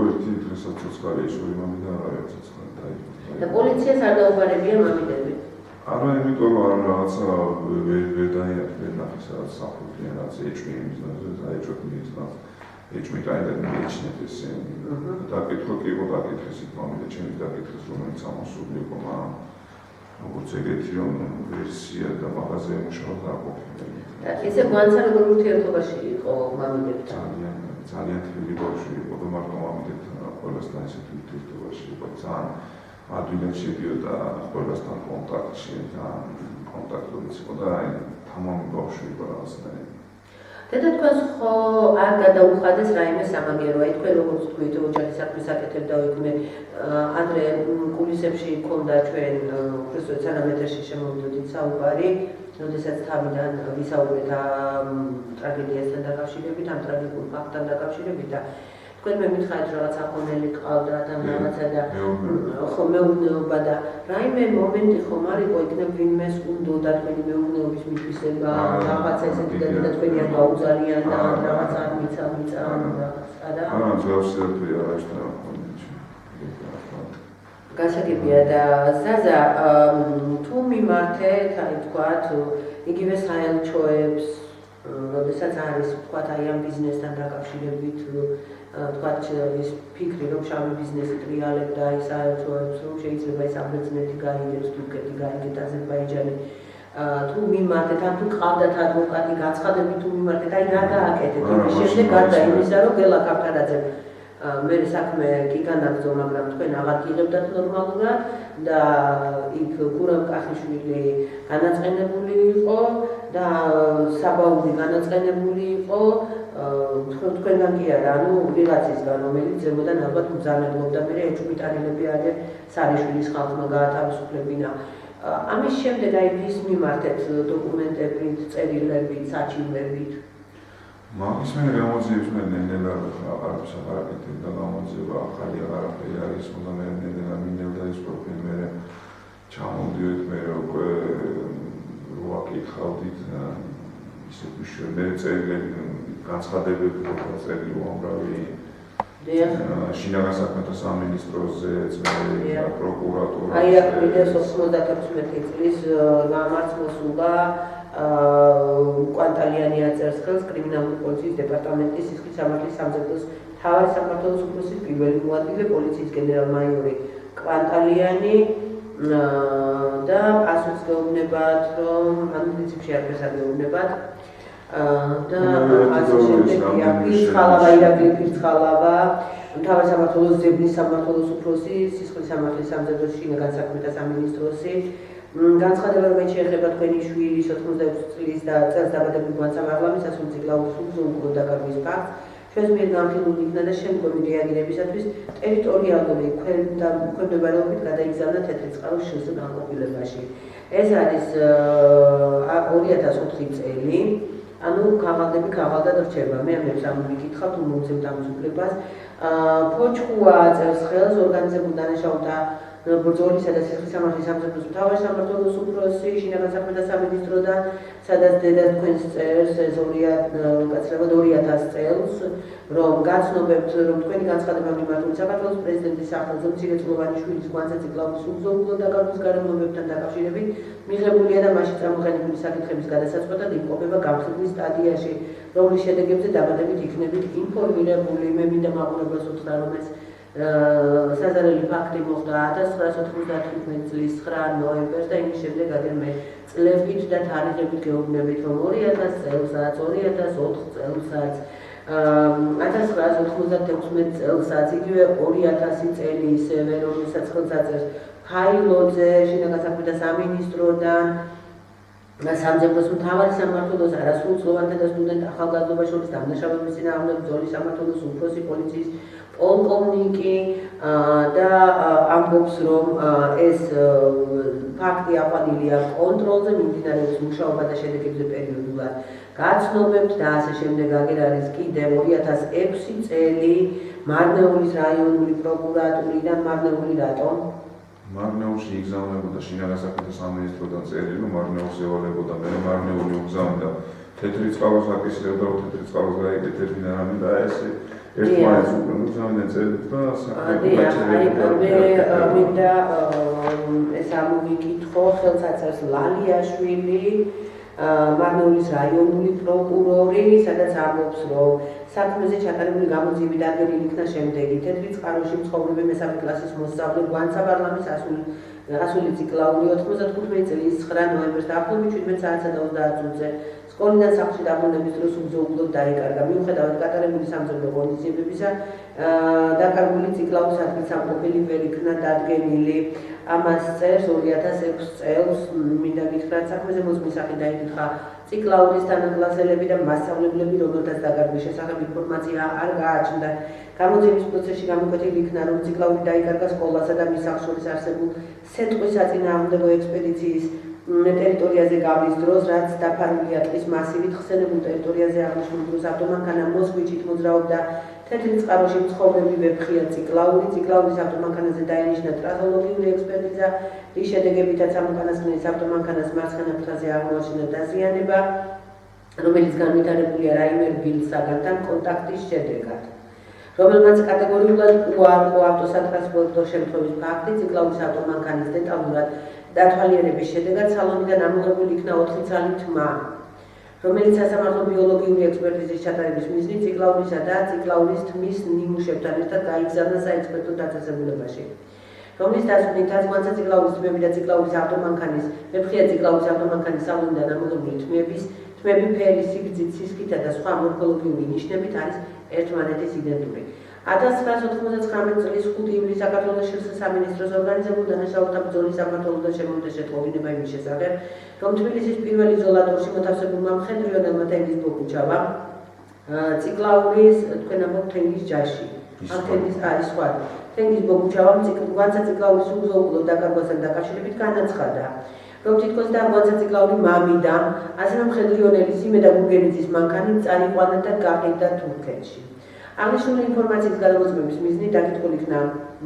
ერთი დღესაც ცოცხალი შვილი მამიდა არ არის ცოცხალი დაიბადა. და პოლიციას არ დაუბრუნებია მამიდები. არა, იმიტომ რომ რაღაცა ვერ ნახეს რაღაც საფუძვლიან რაღაც ეჭვი იმისაზე, ეჭვი ეჭვი კაიდან მიეჩნიათ ესე. დაკითხვა კი იყო დაკითხეს იქ მამიდა ჩემს დაკითხეს რომელიც ამოსული იყო, მაგრამ როგორც ეგეთი რომ ვერსია და მაღაზია მუშაობა არ ყოფილა. და ესე გვანცა როგორ ურთიერთობაში იყო მამიდებთან? ძალიან თბილი ბავშვი იყო და მარტო მამიდებთან ყველასთან ესეთი ურთიერთობაში იყო ძალიან ადვილად შედიოდა ყველასთან კონტაქტში და კონტაქტობიც იყო და აი თამამი ბავშვი იყო რაღაცნაირად. დედა თქვენს ხო არ გადაუხადეს რაიმე სამაგერო, აი თქვენ როგორც თქვით ოჯახის საქმეს აკეთებდა იქ ადრე კულისებში ჰქონდა ჩვენ უბრალოდ სანამეთერში შემოვიდოდით საუბარი, როდესაც თავიდან ვისაუბრეთ ტრაგედიასთან დაკავშირებით, ამ ტრაგიკულ ფაქტთან დაკავშირებით და თქვენ მე მითხარით რაღაც ახონელი ყავდათ ამ რაღაცა და ხო მეურნეობა და რაიმე მომენტი ხომ არისო იქნებ ვინმეს უნდოდა თქვენი მეურნეობის მითვისება რაღაცა ესეთი და თქვენი არ გაუძალიან და რაღაც არ მიცა და არა ძავსერტი არის და გასაგებია და ზაზა თუ მიმართეთ აი თქვათ იგივე საელჩოებს როდესაც არის თქვათ აი ამ ბიზნესთან დაკავშირებით თქვათ ის ფიქრი რომ შავი ბიზნესი ტრიალებდა ის საელჩოებს რომ შეიძლება ეს საბერძნეთი გაიგებს თურქეთი გაიგეთ აზერბაიჯანი თუ მიმართეთ ან თუ ყავდათ ადვოკატი გაცხადებით თუ მიმართეთ აი რა გააკეთეთ იმის შემდეგ გარდა იმისა რომ გელა ქაფთარაძე მე საქმე კი განაგრძო მაგრამ თქვენ აღარ გიღებდათ ნორმალურად და იქ გურამ კახიშვილი განაწყენებული იყო და საბაუდი განაწყენებული იყო თქვენგან კი არა ანუ ვიღაცისგან რომელიც ზემოდან ალბათ მძანებლობდა მე ეჭვმიტანილები არის სარიშვილის ხალხმა გაათავისუფლებინა ამის შემდეგ აი ვის მიმართეთ დოკუმენტებით წერილებით საჩივებით მაგის მე გამოძიებს მე ნელა აღარაფერს აღარაკეთებ და გამოძიება ახალი აღარაფერი არის უნდა მე ნელა მინევდა ის პროფილი მე ჩამოვდივით მე უკვე ვაკითხავდით ისეთ მშვენიერ წერილები განცხადებები როგორ წერილი უამრავი შინაგან საქმეთა სამინისტროზეც პროკურატურა აი აქ მიდევს 96 წლის გამართ მოსულა კვანტალიანი აწერს ხელს კრიმინალური პოლიციის დეპარტამენტის სისხლის სამართლის სამხედროს მთავარი საქართველოს უფროსის პირველი მოადგილე პოლიციის გენერალ-მაიორი კვანტალიანი და პასუხს გეუბნებათ რომ ამ პრინციპში არ გესაგეუბნებათ და ასე შემდეგ ფირცხალავა ირაკლი ფირცხალავა მთავარ სამმართველოს ზებნის სამმართველოს უფროსი, სისხლის სამართლის სამხედრო შინაგან საქმეთა სამინისტროსი. განცხადება, რომელიც შეეხება თქვენი შვილის 86 წლის და წელს დაბადებულ განსამარხლამის ასული ციკლაურის უზრუნველყოფა დაკარგვის ფაქტს ჩვენს მიერ განხილული იქნა და შემდგომი რეაგირებისათვის ტერიტორიალური ქვემდებარეობით გადაიგზავნა თეთრი წყაროს შს განყოფილებაში. ეს არის 2004 წელი. ანუ ქაღალდები ქაღალდად რჩება. მე ამებს ამ მიკითხავთ, მომცემთ ამ უფლებას. ფოჩხუა აწევს ხელს ორგანიზებულ დანაშაულთა ბრძოლისა და სისხლის სამართლის სამხედრო მთავარ სამმართველოს უფროსი, შინაგან საქმეთა სამინისტროდან, სადაც დედა თქვენს წერს ეს 2000 წელს, რომ გაცნობებთ, რომ თქვენი განცხადება მიმართული საქართველოს პრეზიდენტის სახელზე მცირეწლოვანი შვილის კვანძა ციკლაურის უზრუნველყოფა დაკარგვის გარემოებებთან დაკავშირებით მიღებულია და მასში წარმოყენებული საკითხების გადასაწყვეტად იმყოფება განხილვის სტადიაში, რომლის შედეგებზე დაბადებით იქნებით ინფორმირებული. მე მინდა მაყურებელს უთხრა, რომ ეს საზარელი ფაქტი მოხდა 1995 წლის 9 ნოემბერს და იმის შემდეგ აგერმე წლებით და თარიღებით გეუბნებით, რომ 2000 წელსაც, 2004 წელსაც, 1996 წელსაც, იგივე 2000 წელი ისევე, რომელსაც ხელს აწერს ფაილოძე, შინაგან საქმეთა სამინისტროდან, სამძებნოს მთავარი სამმართველოს, არასრულწლოვანთა და სტუდენტ ახალგაზრდობა შორის დამნაშავების წინააღმდეგ ბრძოლის სამმართველოს უფროსი პოლიციის პოლკოვნიკი და ამბობს, რომ ეს ფაქტი აყვანილია კონტროლზე, მიმდინარეობს მუშაობა და შედეგებზე პერიოდულად გაცნობებთ და ასე შემდეგ. აგერ არის კიდევ 2006 წელი მარნეულის რაიონული პროკურატურიდან. მარნეული რატომ? მარნეულში იგზავნებოდა შინაგან საქმეთა სამინისტროდან წერილი, რომ მარნეულს ევალებოდა, მე მარნეული უგზავნდა თეთრი წყაროს აკისრებდა, თეთრი წყაროს გაიგეთებინა რამე და ესე ერთმანეთს უგზავნდნენ წერილს და მე მინდა ეს ამოვიკითხო, ხელს აწერს ლალიაშვილი, მარნეულის რაიონული პროკურორი, სადაც ამბობს, რომ საქმეზე ჩატარებული გამოძიები დადგენილი იქნა შემდეგი. თეთრი წყაროში მცხოვრები მესამე კლასის მოსწავლე განსაბარლამის ასული ციკლაური 95 წლის 9 ნოემბერს დაახლოებით 17 საათსა და 30 წუთზე სკოლიდან სახლში დაბრუნების დროს უზრუნველყოფად დაიკარგა. მიუხედავად გატარებული სამხედრო ღონისძიებებისა, დაკარგული ციკლაურის ადგილსამყოფელი ვერ იქნა დადგენილი. ამას წერს 2006 წელს. მინდა გითხრათ, საქმეზე მოსმის სახით დაიკითხა ციკლაურის თანაკლასელები და მასწავლებლები, რომელთაც დაკარგვის შესახებ ინფორმაცია არ გააჩნდა. გამოძიების პროცესში გამოკვეთილი იქნა, რომ ციკლაური დაიკარგა სკოლასა და მის სახლს შორის არსებულ სეტყვის საწინააღმდეგო ექსპედიციის ტერიტორიაზე გავლის დროს, რაც დაფარულია ტყის მასივით, ხსენებულ ტერიტორიაზე აღნიშნულ დროს ავტომანქანა მოსხვიჩით მოძრაობდა. თეთრი წყაროში მცხოვრები ვეფხია ციკლაური. ციკლაურის ავტომანქანაზე დაინიშნა ტრასოლოგიური ექსპერტიზა, რის შედეგებითაც ამოქანასკნელის ავტომანქანას მარცხენა ფრთაზე აღმოაჩინა დაზიანება, რომელიც განვითარებულია რაიმერ ბილსაგანთან კონტაქტის შედეგად. რომელმაც კატეგორიულად უარყო ავტოსატრანსპორტო შემთხვევის ფაქტი, ციკლაურის ავტომანქანის დეტალურად დათვალიერების შედეგად სალონიდან ამოღებული იქნა 4 ცალი თმა, რომელიც სასამართლო ბიოლოგიური ექსპერტიზის ჩატარების მიზნით ციკლაურისა და ციკლაურის თმის ნიმუშებთან ერთად გაიგზავნა საექსპერტო დაწესებულებაში. რომლის დასკვნითაც კვანძა ციკლაურის თმები და ციკლაურის ავტომანქანის, ვეფხია ციკლაურის ავტომანქანის სალონიდან ამოღებული თმები ფერის, სიგრძით, სისქითა და სხვა მორფოლოგიური ნიშნებით არის ერთმანეთის იდენტური. 1999 წლის 5 ივლისს საქართველოს შს სამინისტროს ორგანიზებულ დანაშაულთა ბრძოლის სამმართველოდან შემოვიდა შეტყობინება იმის შესახებ, რომ თბილისის პირველ იზოლატორში მოთავსებულმა მხედრიონელმა თენგიზ ბოგუჩავამ ციკლაურის თქვენ ამბობთ თენგიზ ჯაში. ამ თენგიზ არის სხვა. თენგიზ ბოგუჩავამ კვანძა ციკლაურის უზრუნველყოფა დაკარგვასთან დაკავშირებით განაცხადა, რომ თითქოს და კვანძა ციკლაური მამიდამ, ასევე მხედრიონელი სიმე და გურგენიძის მანქანით წაიყვანა და გაყიდა თურქეთში. აღნიშნული ინფორმაციის გადამოწმების მიზნით დაკითხული იქნა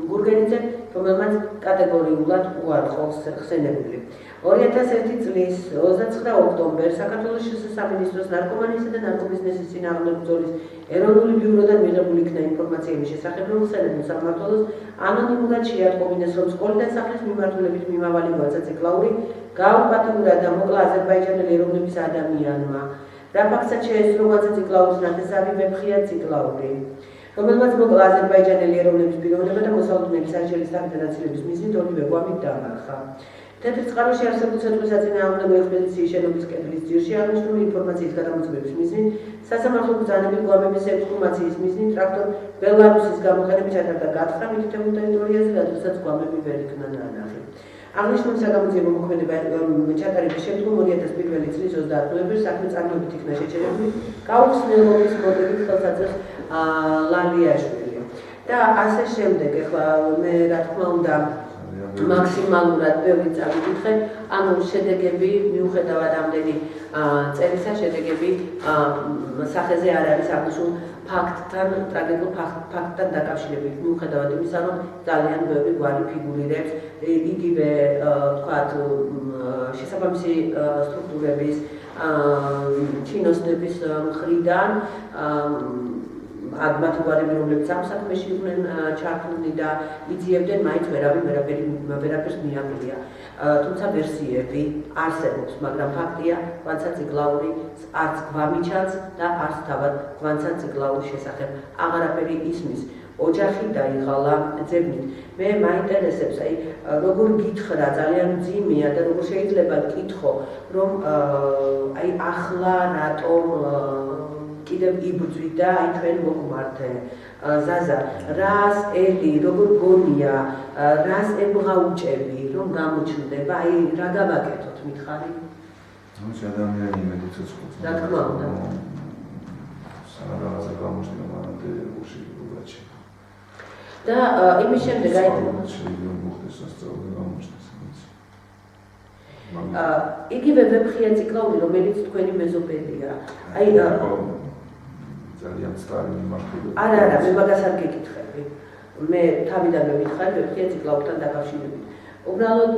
გურგენიძე, რომელმაც კატეგორიულად უარყო ხსენებული. 2001 წლის 29 ოქტომბერს საქართველოს შს სამინისტროს ნარკომანიისა და ნარკობიზნესის წინააღმდეგ ბრძოლის ეროვნული ბიუროდან მიღებული იქნა ინფორმაცია იმის შესახებ, რომ ხსენებულ სამმართველოს ანონიმურად შეატყობინეს, რომ სკოლიდან სახლის მიმართულებით მიმავალი კვანძა ციკლაური გაუპატიურა და მოკლა აზერბაიჯანელი ეროვნების ადამიანმა. რა ფაქტსაც შეესწრო კვანძა ციკლაურის ნათესავი ვეფხია ციკლაური, რომელმაც მოკლა აზერბაიჯანელი ეროვნების პიროვნება და მოსალოდნელი საჭირის თანხმდანაცილების მიზნით ორივე გვამით დამარხა. თეთრ წყაროში არსებული ცეცხლის საწინააღმდეგო ექსპედიციის შენობის კედლის ძირში აღნიშნული ინფორმაციის გადამოწმების მიზნით სასამართლო ბრძანების გვამების ექსჰუმაციის მიზნით ტრაქტორ ბელარუსის გამოყენებით ჩატარდა გათხრა მითითებულ ტერიტორიაზე, რადგანაც გვამები ვერ იქნა ნანახი. აღნიშნული საგამოძიებო მოქმედება ჩატარების შემდგომ 2001 წლის 30 ნოემბერს საქმე წარმოებით იქნა შეჩერებული გაუხსნელობის მოდელით ხელსაწყოს ლალიაშვილი. და ასე შემდეგ, ეხლა მე რა თქმა უნდა მაქსიმალურად ბევრი წავიკითხე, ანუ შედეგები მიუხედავად ამდენი წერისა შედეგები სახეზე არ არის აღნიშნულ ფაქტთან, ტრაგიკულ ფაქტთან დაკავშირებით, მიუხედავად იმისა, რომ ძალიან ბევრი გვარი ფიგურირებს, იგივე თქვათ შესაბამისი სტრუქტურების ჩინოსნების მხრიდან მათი გვარები, რომლებიც ამ საქმეში იყვნენ ჩართულნი და იძლევდნენ მაინც ვერაფერს მიაკლია. თუმცა ვერსიები არსებობს, მაგრამ ფაქტია, კვანცა ციგლაური არც გვამიჩანს და არც თავად კვანცა ციგლაურის შესახებ აღარაფერი ისმის. ოჯახი დაიღალა ძებნით. მე მაინტერესებს, როგორ გითხრა, ძალიან მძიმეა და როგორ შეიძლება გკითხო, რომ ახლა რატომ კიდევ იბრძვით და ჩვენ მოგმართე. ზაზა, რას ელი, როგორ გონია, რას ემღაუჭები, რომ გამოჩნდება, რა გავაკეთოთ, მითხარი? ადამიანი იმედი ცოცხლობს. რა თქმა უნდა. რაღაცა გამოჩნდება მანამდე უშედეგობაჩი. და იმის შემდეგ შეიძლება მოხდეს სასწაული გამოჩნდეს. იგივე ვეფხია ციკლაური, რომელიც თქვენი მეზობელია. ძალიან სტარი მიმართულებით. არა, მე მაგას არ გეკითხები. მე თავიდანვე ვითხარ ვეფხია ციკლაურთან დაკავშირებით. უბრალოდ,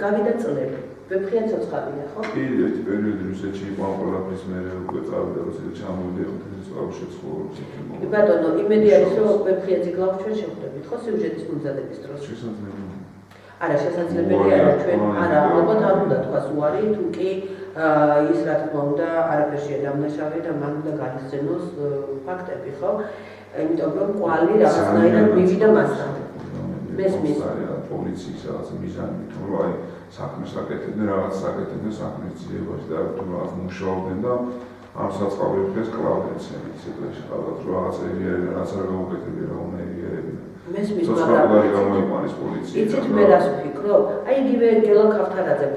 გავიდა წლები. ვეფხია ცოცხალია, ხო? კი, ერთი პერიოდი რუსეთში იყო ამ ყველაფრის მერე უკვე წავიდა რუსეთში ჩამოვიდა ცოცხალში ცხოვრობს. ბატონო, იმედი არის, რომ ვეფხია ციკლაური ჩვენ შევხვდებით, ხო, სიუჟეტის მომზადების დროს? შესაძლებელი. არა, შესაძლებელი არა, ჩვენ არა, ალბათ არ უნდა თქვას უარი, თუ კი ის რა თქმა უნდა არაფერ შეედამნაშავე და მან უნდა განიხსენოს ფაქტები, ხო? იმიტომ რომ ყვალი რაღაცნაირად მივიდა მასთან. მესმის. პოლიციის რაღაც მიზანი, თუ საქმეს აკეთებდნენ, რაღაც აკეთებდნენ საქმის ძიებაში და თუ რაღაც მუშაობდნენ და ამ საწყალოებს კლავდნენ ცეკვაში, ალბათ რაღაცა რაღაც არ გაუკეთებია რა უნდა იერებინა. მესმის, მაგრამ გამოიყვანის პოლიცია. იცით მე რას ვფიქრობ? იგივე გელა ქავთარაძე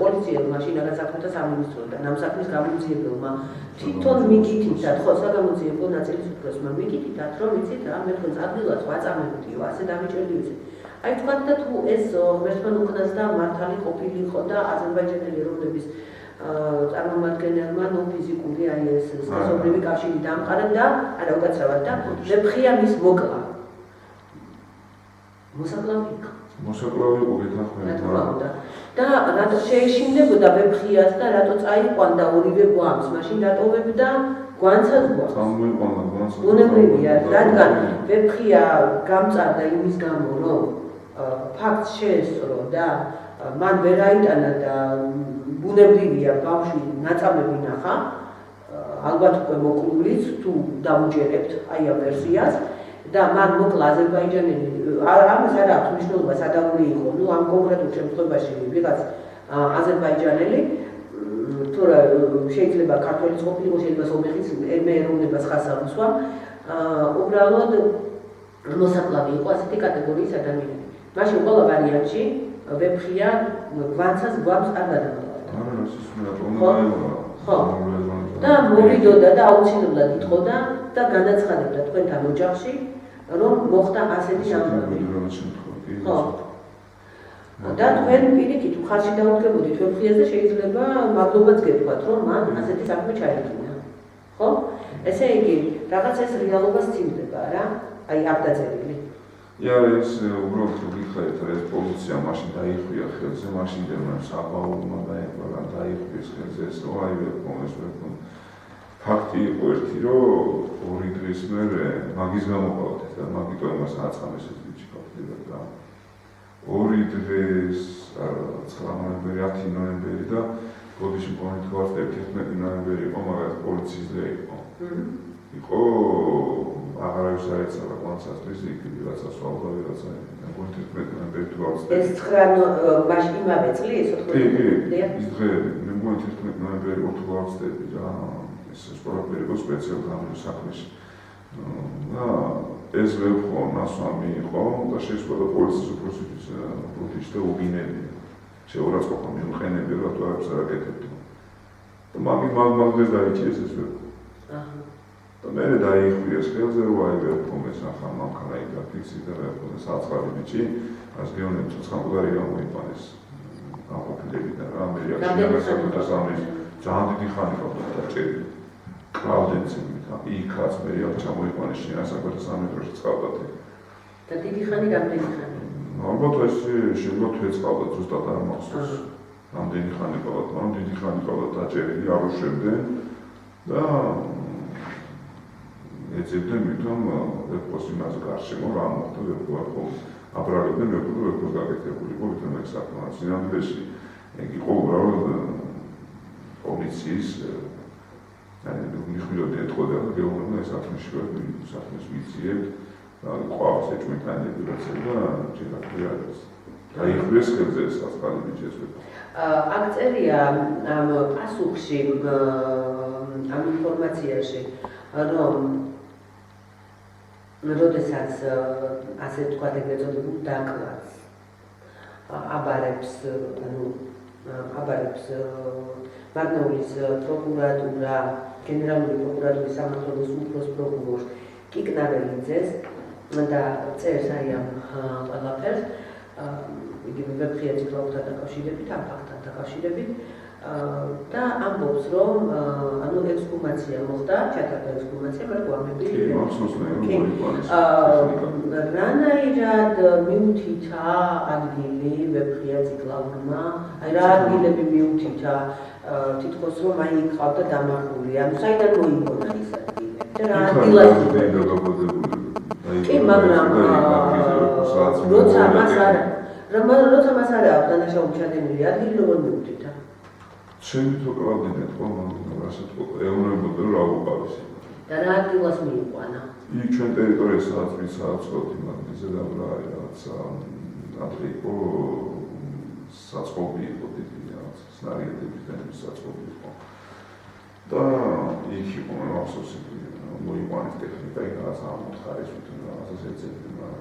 პოლიციელმა შინაგან საქმეთა სამინისტროდან ამ საქმის გამომძიებელმა თვითონ მიგითითად, ხო, საგამოძიებო ნაწილის უფროსმა მიგითითად, რომ იცით რა, მე თქვენს ადგილას ვაწამებდიო, ასე დამიჭერდიო. თქვათ და თუ ეს ღმერთთან უკნას და მართალი ყოფილიყო და აზერბაიჯანელი ეროვნების წარმომადგენელმა ფიზიკური ეს საზოგადოებრივი კავშირი დაამყარა და არა უკაცრავად და ვეფხია მის მოკლა. მოსაკლავი იყო. მოსაკლავი იყო გეთანხმებით. რა თქმა უნდა. და რატო შეეშინდებოდა ვეფხიას და რატო წაიყვანდა ორივე გვამს, მაშინ დატოვებდა გვანცად გვამს. წამოიყვანა გვანცად. ბუნებრივია, რადგან ვეფხია გამწარდა იმის გამო, რომ ფაქტს შეესწრო და მან ვერ აიტანა და ბუნებრივია ბავშვი ნაწამები ნახა, ალბათ უკვე მოკლულიც თუ დამუჯერებთ ამ ვერსიას და მან მოკლა აზერბაიჯანელი ამას არ აქვს მნიშვნელობა სადავული იყო, ნუ ამ კონკრეტულ შემთხვევაში ვიღაც აზერბაიჯანელი თუ რა შეიძლება ქართველიც ყოფილიყო, შეიძლება სომეხიც ეროვნებას ხაზს აღსვა, უბრალოდ მოსაკლავი იყო ასეთი კატეგორიის ადამიანები. მაშინ ყველა ვარიანტში ვეფხია გვანცას გვამს არ გადამოყავდა. ხო. და მოვიდოდა და აუცილებლად იტყოდა და განაცხადებდა თქვენთან ოჯახში, რომ მოხდა ასეთი ამბავი. ხო. და თქვენ პირიქით ხარში დაუდგებოდით ვეფხიას და შეიძლება მადლობაც გეთქვათ, რომ მან ასეთი საქმე ჩაიდინა. ხო? ესე იგი, რაღაც ეს რეალობა სცემდება რა, არ დაწერილი. ეს უბრალოდ გიხარით, ეს პოლიცია მაშინ დაიხვია ხელზე, მაშინ საბაულმა დაიხვის ხელზე, ეს ფაქტი იყო ერთი, რომ ორი დღის მერე მაგის გამოყავდით და მაგიტო იმას აწამეს ეს ბიჭი ფაქტობრივად და ორი დღეს 9 ნოემბერი, 10 ნოემბერი და გოდიში მქონე თქვათ 11 ნოემბერი იყო, მაგათ პოლიციის დე იყო. იყო აღარავის არ ეცადა კონცასტრის იქ ვიღაცა სვავდა ვიღაცა მეგონი 11 ნოემბერი თუ გავწევ. ეს 9 მაშინ იმავე წლის 4 ის დღეები მეგონი 11 ნოემბერი თუ გავწევ რა ეს სპორტული იყო სპეციალურად ამ საქმეში. და ეს ვეფხო ნასვამი იყო და შეისწავლა პოლიციის უფროსების პროფილში და უგინები. შეურაცხყოფა მიუყენები რა თუ არის არაკეთებდი. და მაგდრეს დაიჭირეს ეს ვეფხო. და მე დაიხურეს ხელზე რომ აი ვეფხო მესახა მანქანა იქ დაფიქსირდა და ვეფხო საწყალი ბიჭი ას გეონებ ცოცხალგარი გამოიყვანეს აყოფილებიდან რა მე რეაქცია სამის ძალიან დიდი ხანი ყავდა დაჭერილი. კლაუდენცები და იქაც მე არ ჩამოიყვანეს შინასაკუთრ სამეტროში წყალდათ. და დიდი ხანი რამდენი ხანი? ალბათ ეს შეიძლება თვეც ყავდა ზუსტად არ მახსოვს. რამდენი ხანი ყავდა, მაგრამ დიდი ხანი ყავდა დაჭერილი არუშებდნენ და ეძებდნენ მithom ვეფხოს იმას გარშემო რა მოხდა ვეფხო აბრალებდნენ ვეფხოს გაკეთებული იყო მithom ეს საქმე. სინამდვილეში ეგ იყო უბრალოდ პოლიციის მიხვილოდი ეთქოდა და გეუბნება ეს საქმეში საქმეს ვიციებთ და ყავს ეჭვმიტანები რაცა და ჯერახია არის. დაიხურეს ხელზე ეს საწყალი ბიჭი ეს ვეფხო. აქ წერია ამ პასუხში ამ ინფორმაციაში რომ როდესაც ასე თქვა ეგრეთ წოდებული დაკლას აბარებს მარნეულის პროკურატურა გენერალური პროკურატურის სამმართველოს უფროს პროკურორ კიკნარელიძეს და წერს აი ამ ყველაფერს იგივე ვეფხია ციფროვთან დაკავშირებით ამ ფაქტთან დაკავშირებით და ამბობს რომ ანუ ექსჰუმაცია მოხდა ჩატარდა ექსჰუმაცია მაგრამ გვამები რანაირად მიუთითა ადგილი ვეფხია ციკლაურმა აი რა ადგილები მიუთითა თითქოს რომ აი ყავდა დამარხული ანუ საიდან მოიგონა ის ადგილები და რა ადგილას კი მაგრამ როცა მას არ აქვს დანაშაული ჩადენილი ადგილი როგორ მიუთითა ჩემი თუ კლავდინეთ ყოველ რასაც ეუბნებოდა რა უყავს და რა ადგილას მიიყვანა იქ ჩვენ ტერიტორიას სადაც მისაცხოთ იმაზე და რაღაცა ადრე იყო საწყობი იყო დიდი რაღაც სნარიადების და საწყობი იყო და იქ იყო მახსოვს მოიყვანეს ტექნიკა იქ რაღაც ამოთხარის თვითონ რაღაცას ეცედნენ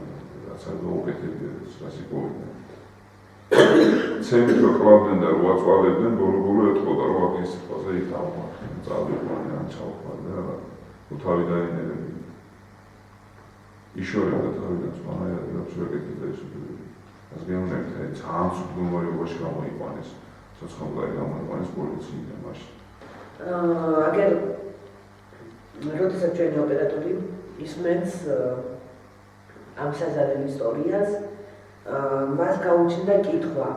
რაცა გაუკეთებია რას იპოვებდნენ ცემით რომ კლავდნენ და რო აწვალებდნენ ბოლო ეთყოდა რომ აქ ის სიტყვაზე იქ დავმარხდნენ წავიყვანე ან ჩავყვან და თუ თავი დაინერები იშორებდა თავიდან სვანაერად და შეგეკიდა ის ას გეუბნებით აი ძალიან სუპერმარიობაში გამოიყვანეს ცოცხალგარი გამოიყვანეს პოლიციიდან მაშინ აგერ როდესაც ჩვენი ოპერატორი ისმენს ამ საზარელ ისტორიას მას გაუჩნდა კითხვა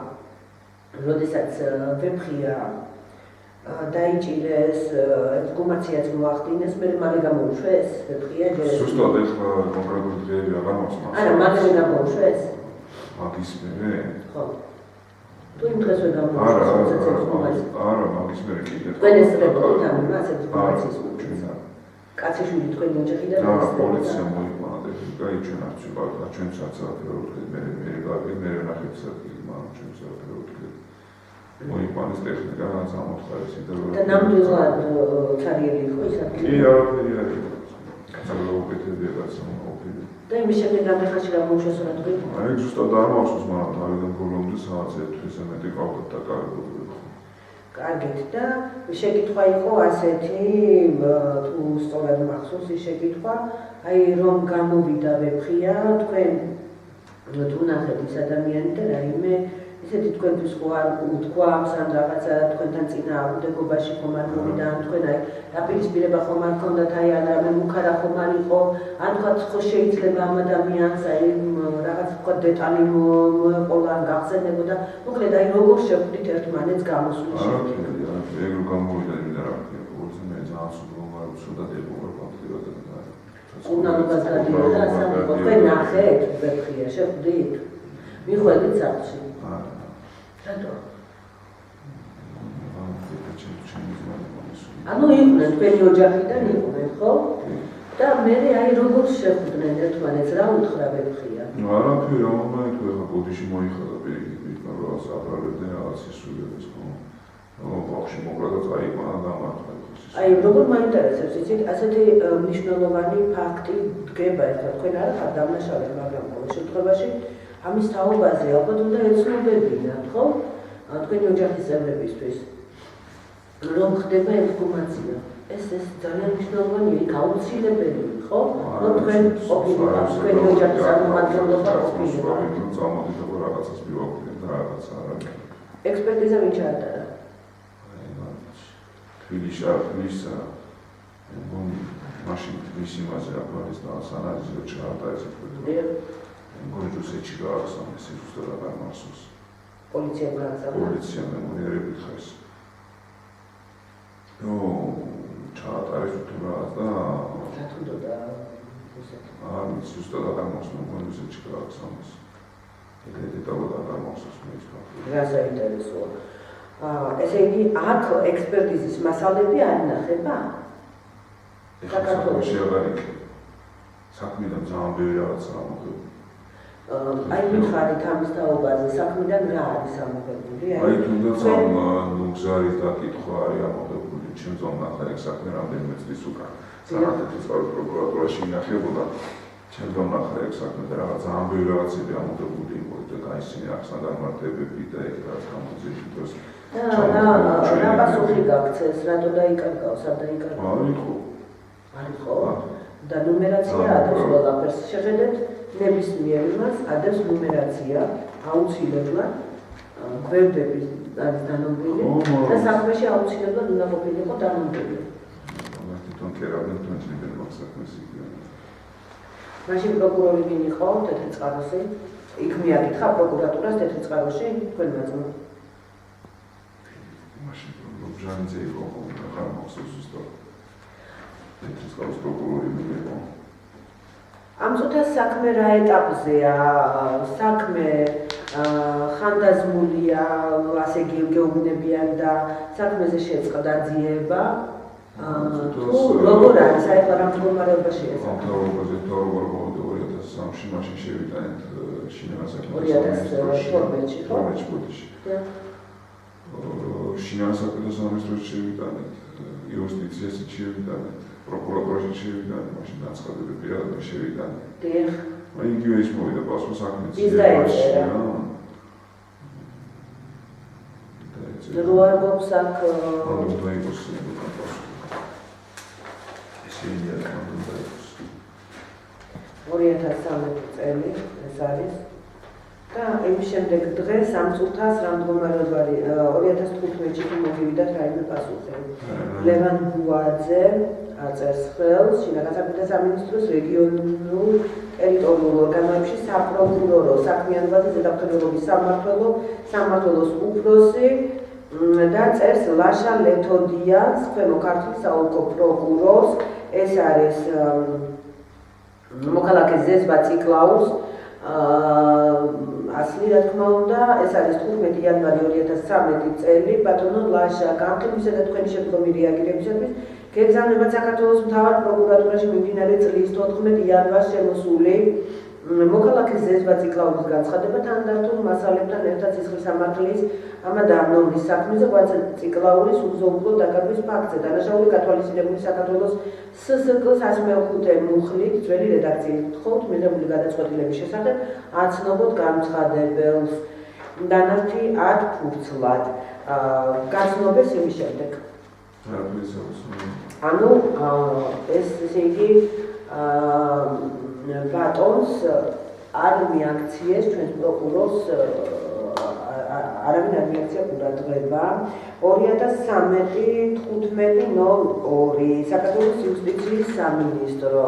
როდესაც ვეფხია დაიჭირეს ექსჰუმაციაც მოახდინეს მე მალე გამოუშვეს ვეფხია ზუსტად ეხლა კონკრეტული დღეები აღარ მოხსნა არა მალე გამოუშვეს მაგის მერე ხო თუ იმ დღესვე გამოუშვეს არა მაგის მერე კიდე თქვენ ესწრებოდით ამ იმას ექსჰუმაციის უჩვენა კაცეშვილი თქვენი ოჯახიდან და პოლიცია მოიყვანა ტექნიკა ჩვენ არც ვიყავით და ჩვენ საცალფერო მე ნახეთ საქმე მაგრამ ჩვენ საცალფერო მოიყვანეს ტექნიკა რაც ამოთხარეს და ნამდვილად ცარიელი იყო ის ადგილი კი არაფერი არ იყო კაცალო უკეთებია კაცო ოფილი და იმის შემდეგ გამეხაში გამოუშვეს რა თქვი აი ზუსტად არ მახსოვს მაგრამ თავიდან ბოლომდე საათზე თვის მეტი ყავდა დაკავებული კარგით და შეკითხვა იყო ასეთი თუ სწორად მახსოვს ის შეკითხვა აი რომ გამოვიდა ვეფხია თქვენ თუ ნახეთ ის ადამიანი და რაიმე ისეთი თქვენთვის ხო არ უთქვა ამ რაღაცა თქვენთან წინააღმდეგობაში ხომ არ მოვიდა ან თქვენ აი დაპირისპირება ხომ არ გქონდათ აი რამე მუქარა ხომ არ იყო ან თქვა ხო შეიძლება ამ ადამიანს აი რაღაც თქვა დეტალი მოეყოლა ან გახსენებოდა მოკლედ აი როგორ შეხვდით ერთმანეთს გამოსვლის არა ეგ რო გამოვიდა იმდა რა ყოველთვის მე ძალიან სულმარუსუდად ეყოლა კონკრეტულად უნალობას გადიოდა ასამი თქვენ ნახეთ ვეფხია შეხვდით მიხვედით სახლში რატო? ანუ იყვნენ თქვენი ოჯახიდან იყვნენ, ხო? და მე აი როგორ შეხვდნენ ერთმანეთს, რა უთხრა ვეფხია? არაფერი, ამაინც ხა ბოდიში მოიხადა პირიქით, რაღაც აბრალებდნენ რაღაც ისულებს, ხო? ბავშვი მოკლა და წაიყვანა და ამართლა. აი, როგორ მაინტერესებს, იცით, ასეთი მნიშვნელოვანი ფაქტი დგება ერთად, თქვენ არ ხართ დამნაშავე, მაგრამ ყოველ შემთხვევაში ამის თაობაზე ალბათ უნდა ეცნობებინათ, ხო? თქვენი ოჯახის წევრებისთვის, რომ ხდება ინფორმაცია. ეს ძალიან მნიშვნელოვანია, იქ აუცილებელი, ხო? რომ თქვენ ყოფილიყავ, თქვენი ოჯახის წარმომადგენლობა ყოფილიყავ. წამოდით რაღაცას მივაკვირდით და რაღაცა არა. ექსპერტიზა ვინ ჩაატარა? თბილისში არ თბილისსა მაშინ თბილისში იმაზე აბარის და სანაძიო ჩაატარა ეს პროექტი. გორჯუსეთში გაახსნა ეს ზუსტად აღარ მახსოვს. პოლიციამ გაახსნა. პოლიციამ მემორიალებით ხეს. ჩაატარეს თუ რაღაც და რატუნდა არის ზუსტად აღარ მახსოვს გორჯუსეთში გაახსნა ეს. ეგრე დავდა აღარ მახსოვს მე ის ფაქტი. რა საინტერესოა. ესე იგი, აქ ექსპერტიზის მასალები არ ინახება? საქართველოში აღარ იქნება. საქმიდან ძალიან ბევრი რაღაცაა მოხდება. აი მითხარით ამის თაობაზე, საქმიდან რა არის ამოღებული? აი თუნდაც ამ გზარის დაკითხვა არის ამოღებული, ჩემს ნახა ეგ საქმე რამდენიმე წლის უკან. სანათეთის წყარო პროკურატურაში ინახებოდა. ჩემს ნახა ეგ საქმე და რაღაც ძალიან ბევრი რაღაცები ამოღებული იყო და გაიცინე ახსნა დამარტებები და ეგ რაღაც გამოძიების დროს რა პასუხი გაქცეს, რატო დაიკარგავს, სად დაიკარგავს? არის ხო? და ნუმერაცია ადევს ყველაფერს. შეხედეთ, ნებისმიერ იმას ადევს ნუმერაცია, აუცილებლად გვერდები არის დანომრილი და საქმეში აუცილებლად უნდა ყოფილიყო დანომრილი. თვითონ კერავდნენ თვითონ საქმეს იქ. მაშინ პროკურორი ვინ იყო თეთრიწყაროში? იქ მიაკითხა პროკურატურას თეთრიწყაროში თქვენმა ძმამ. მაშინ ბჟანიძე იყო, აღარ მახსოვს ზუსტად. თეთრიწყარის პროკურორი იყო. ამ წუთას საქმე რა ეტაპზეა? საქმე ხანდაზმულია, ასე გეუბნებიან და საქმეზე შეწყდა ძიება. თუ როგორ არის, აი რა მდგომარეობაშია საქმე? მთავრობა 2003-ში მაშინ შევიტანეთ შინაგან საქმეთა 2012-ში, ხო? შინაგან საქმეთა სამინისტროში შევიტანეთ, იუსტიციას შევიტანეთ, პროკურატურაში შევიტანეთ, მაშინ განცხადებები პირადად შევიტანეთ. დიახ. იგივე ის მოვიდა პასუხი საქმეც. ის დაეწერა. რო არ გვაქვს აქ უნდა იყოს პასუხი. ესეა უნდა იყოს. 2013 წელი ეს არის და იმის შემდეგ დღეს ამ წუთას რა მდგომარეობა არის 2015-ში თუ მოგივიდათ რაიმე პასუხი. ლევან ბუაძე აწერს ხელს შინაგან საქმეთა სამინისტროს რეგიონულ ტერიტორიულ ორგანოებში საპროკურორო საქმიანობაზე ზედამხედველობის სამმართველოს უფროსი და წერს ლაშა ლეთოდიანს ქვემო ქართლის საოლქო პროკურორს. ეს არის მოქალაქე ზეზბა ციკლაუს ასლი რა თქმა უნდა, ეს არის 15 იანვარი 2013 წელი. ბატონო ლაშა, გამყიდვისა და თქვენი შემდგომი რეაგირებისათვის გეგზავნებათ საქართველოს მთავარ პროკურატურაში მიმდინარე წლის 14 იანვარს შემოსული მოქალაქე ზეზბა ციკლაუს განცხადება თანდართულ მასალებთან ერთად სისხლის სამართლის ამა და ამ ნორმის საქმეზე ღვაწლ ციკლაურის უგზო-უგლო დაკარგვის ფაქტზე დანაშაული გათვალისწინებული საქართველოს ССК-ს 105 მუხლით ძველი რედაქციით თხოვთ მიღებული გადაწყვეტილების შესახებ აცნობოთ განცხადებელს დანართი 10 ფურცლად გაცნობეს იმის შემდეგ. ანუ ეს ესე იგი ბატონს არ მიაქციეს ჩვენს პროკურორს არავინ არ მიაქცია ყურადღება 2013-15-02 საქართველოს იუსტიციის სამინისტრო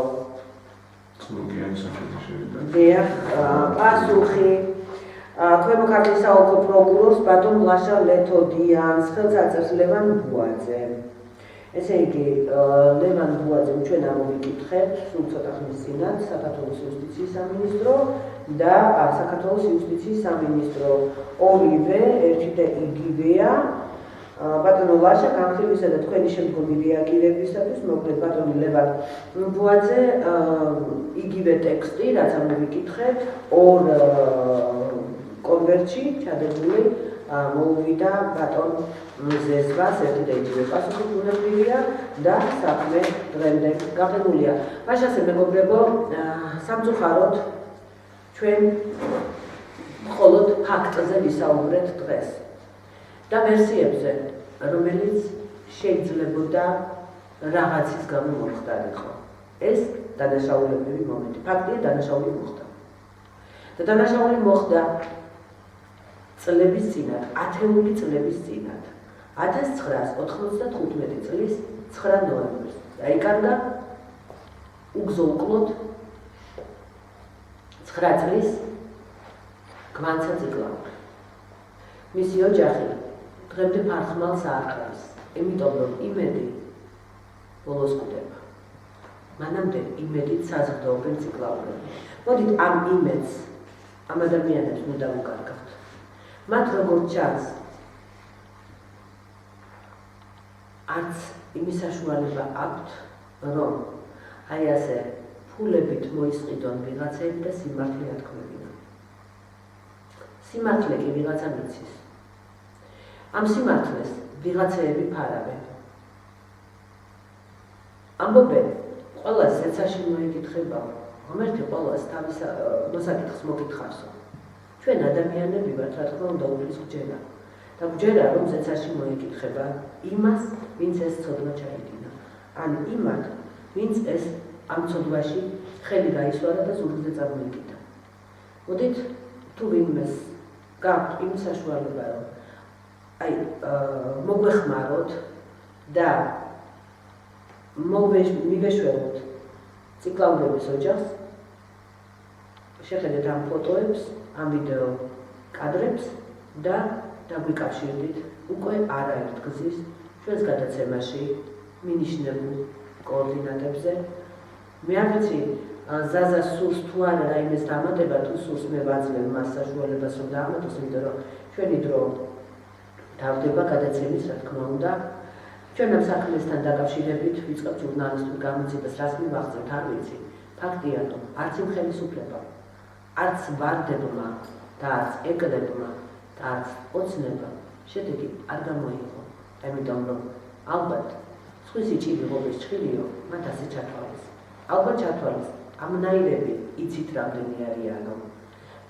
პასუხი ქვემო ქართლის საოლქო პროკურორს ბატონ ლაშა ლეთოდიანს ხელს აწერს ლევან ბუაძე. ესე იგი ლევან ბუაძემ ჩვენ ამოვიკითხეთ სულ ცოტა ხნის წინათ საქართველოს იუსტიციის სამინისტრო და საქართველოს იუსტიციის სამინისტრო ორივე ერთი და იგივეა ბატონო ლაშა განხილვისა და თქვენი შემდგომი რეაგირებისათვის მოკლედ ბატონი ლევან ბუაძე იგივე ტექსტი, რაც ამოვიკითხეთ, ორ კონვერტში ჩადებული მოუვიდა ბატონ ზესვას ერთი და იგივე პასუხი უნებრივია და საქმე დღემდე გაყიდულია. მაშასე მეგობრებო, სამწუხაროდ ჩვენ მხოლოდ ფაქტზე ვისაუბრეთ დღეს და ვერსიებზე, რომელიც შეიძლებოდა რაღაცის გამო მომხდარიყო. ეს დანაშაულებრივი მომენტი. ფაქტია, დანაშაული მოხდა. და დანაშაული მოხდა წლების წინათ, ათეული წლების წინათ, 1995 წლის 9 ნოემბერს. დაიკარგა უგზო-უკლოდ 9 წლის გვანცა ციკლაური. მისი ოჯახი დღემდე ფარხმალს აარყევს, იმიტომ რომ იმედი ბოლოს კვდება. მანამდე იმედით საზრდოობენ ციკლაურები. მოდით ამ იმედს ამ ადამიანებს უნდა უკარგავთ. მათ როგორც ჩანს, არც იმის საშუალება აქვთ, რომ აი ასე ფულებით მოისყიდონ ვიღაცები და სიმართლე ათქმევინონ. სიმართლე კი ვიღაცა მიცის. ამ სიმართლეს ვიღაცეები ფარავენ. ამბობენ, ყველას ზეცაში მოიკითხება, ღმერთი ყველას თავის მოსაკითხს მოგითხარსო. ჩვენ ადამიანები ვართ, რა თქმა უნდა, უფლის გვჯერა. და გვჯერა, რომ ზეცაში მოიკითხება იმას, ვინც ეს ცოდვა ჩაიდინა. ან იმათ, ვინც ეს ამ ცოდვაში ხელი გაისვარა და ზურგზე წარმოიკიდა. მოდით, თუ ვინმეს გაქვთ იმის საშუალება, რომ აი მოგვეხმაროთ და მივეშველოთ ციკლაურების ოჯახს, შეხედეთ ამ ფოტოებს, ამ ვიდეო კადრებს და დაგვიკავშირდით უკვე არაერთ გზის ჩვენს გადაცემაში მინიშნებულ კოორდინატებზე. მე არ ვიცი, ზაზას სურს თუ არა რაიმეს დამატება, თუ სურს მე ვაძლევ მას საშუალებას რომ დაამატოს, იმიტომ რომ ჩვენი დრო დავდება გადაცემის, რა თქმა უნდა. ჩვენ ამ საქმესთან დაკავშირებით ვიწყებთ ჟურნალისტურ გამოძიებას, რას მივახცევთ, არ ვიცი. ფაქტია, რომ არც იმ ხელისუფლება, არც ვარდებმა და არც ეკლებმა და არც ოცნება შედეგი არ გამოიღო. ამიტომ რომ ალბათ სხვისი ჭირი ღობის ჭხილიო, მათ ასე ჩათვალეს. ალბათ ჩათვალეს, ამნაირები იცით რამდენი არიანო.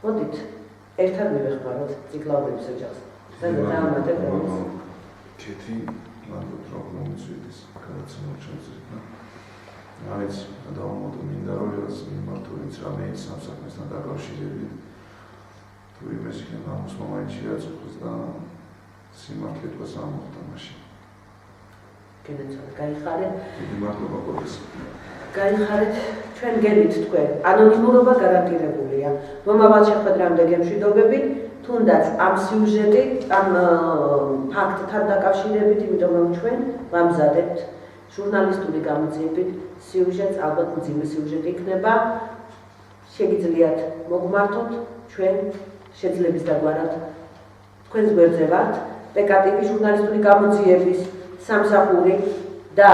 მოდით, ერთად მივეხმაროთ ციკლაურების ოჯახს. დაამატებ რომის. კეთი ლანდოთ პროგრამის ვიდის გადაცემა ჩაწერდა. არის დავამატო მინდა რომ ეს მიმართო ვინც რამეც ამ საქმესთან დაკავშირებით. თუ იმეს იქნება ამის მომენტში აწუხოს და სიმართლე თქოს ამ მოხდა მაშინ. გენეცოთ, გაიხარეთ. დიდი მადლობა გოგოს. გაიხარეთ, ჩვენ გებით თქვენ. ანონიმურობა გარანტირებულია. მომავალ შეხვედრამდე გემშვიდობებით. თუნდაც ამ სიუჟეტით, ამ ფაქტთან დაკავშირებით, იმიტომ რომ ჩვენ ვამზადებთ ჟურნალისტური გამოძიებით სიუჟეტს, ალბათ მძიმე სიუჟეტი იქნება. შეგიძლიათ მოგმართოთ ჩვენ შეძლების დაგვარად თქვენს გვერდზე ვართ. პკტ-ი ჟურნალისტური გამოძიების სამსახური და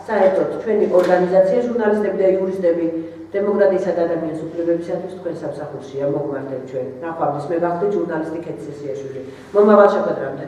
საერთოდ ჩვენი ორგანიზაცია ჟურნალისტები და იურისტები დემოკრატიისა და ადამიანის უფლებებისათვის თქვენ სამსახურშია. მოგმართეთ ჩვენ. ნახვამდის მე ვახდე ჟურნალისტი ქეთი სესიაშვილი. მომავალ შეხვედრამდე.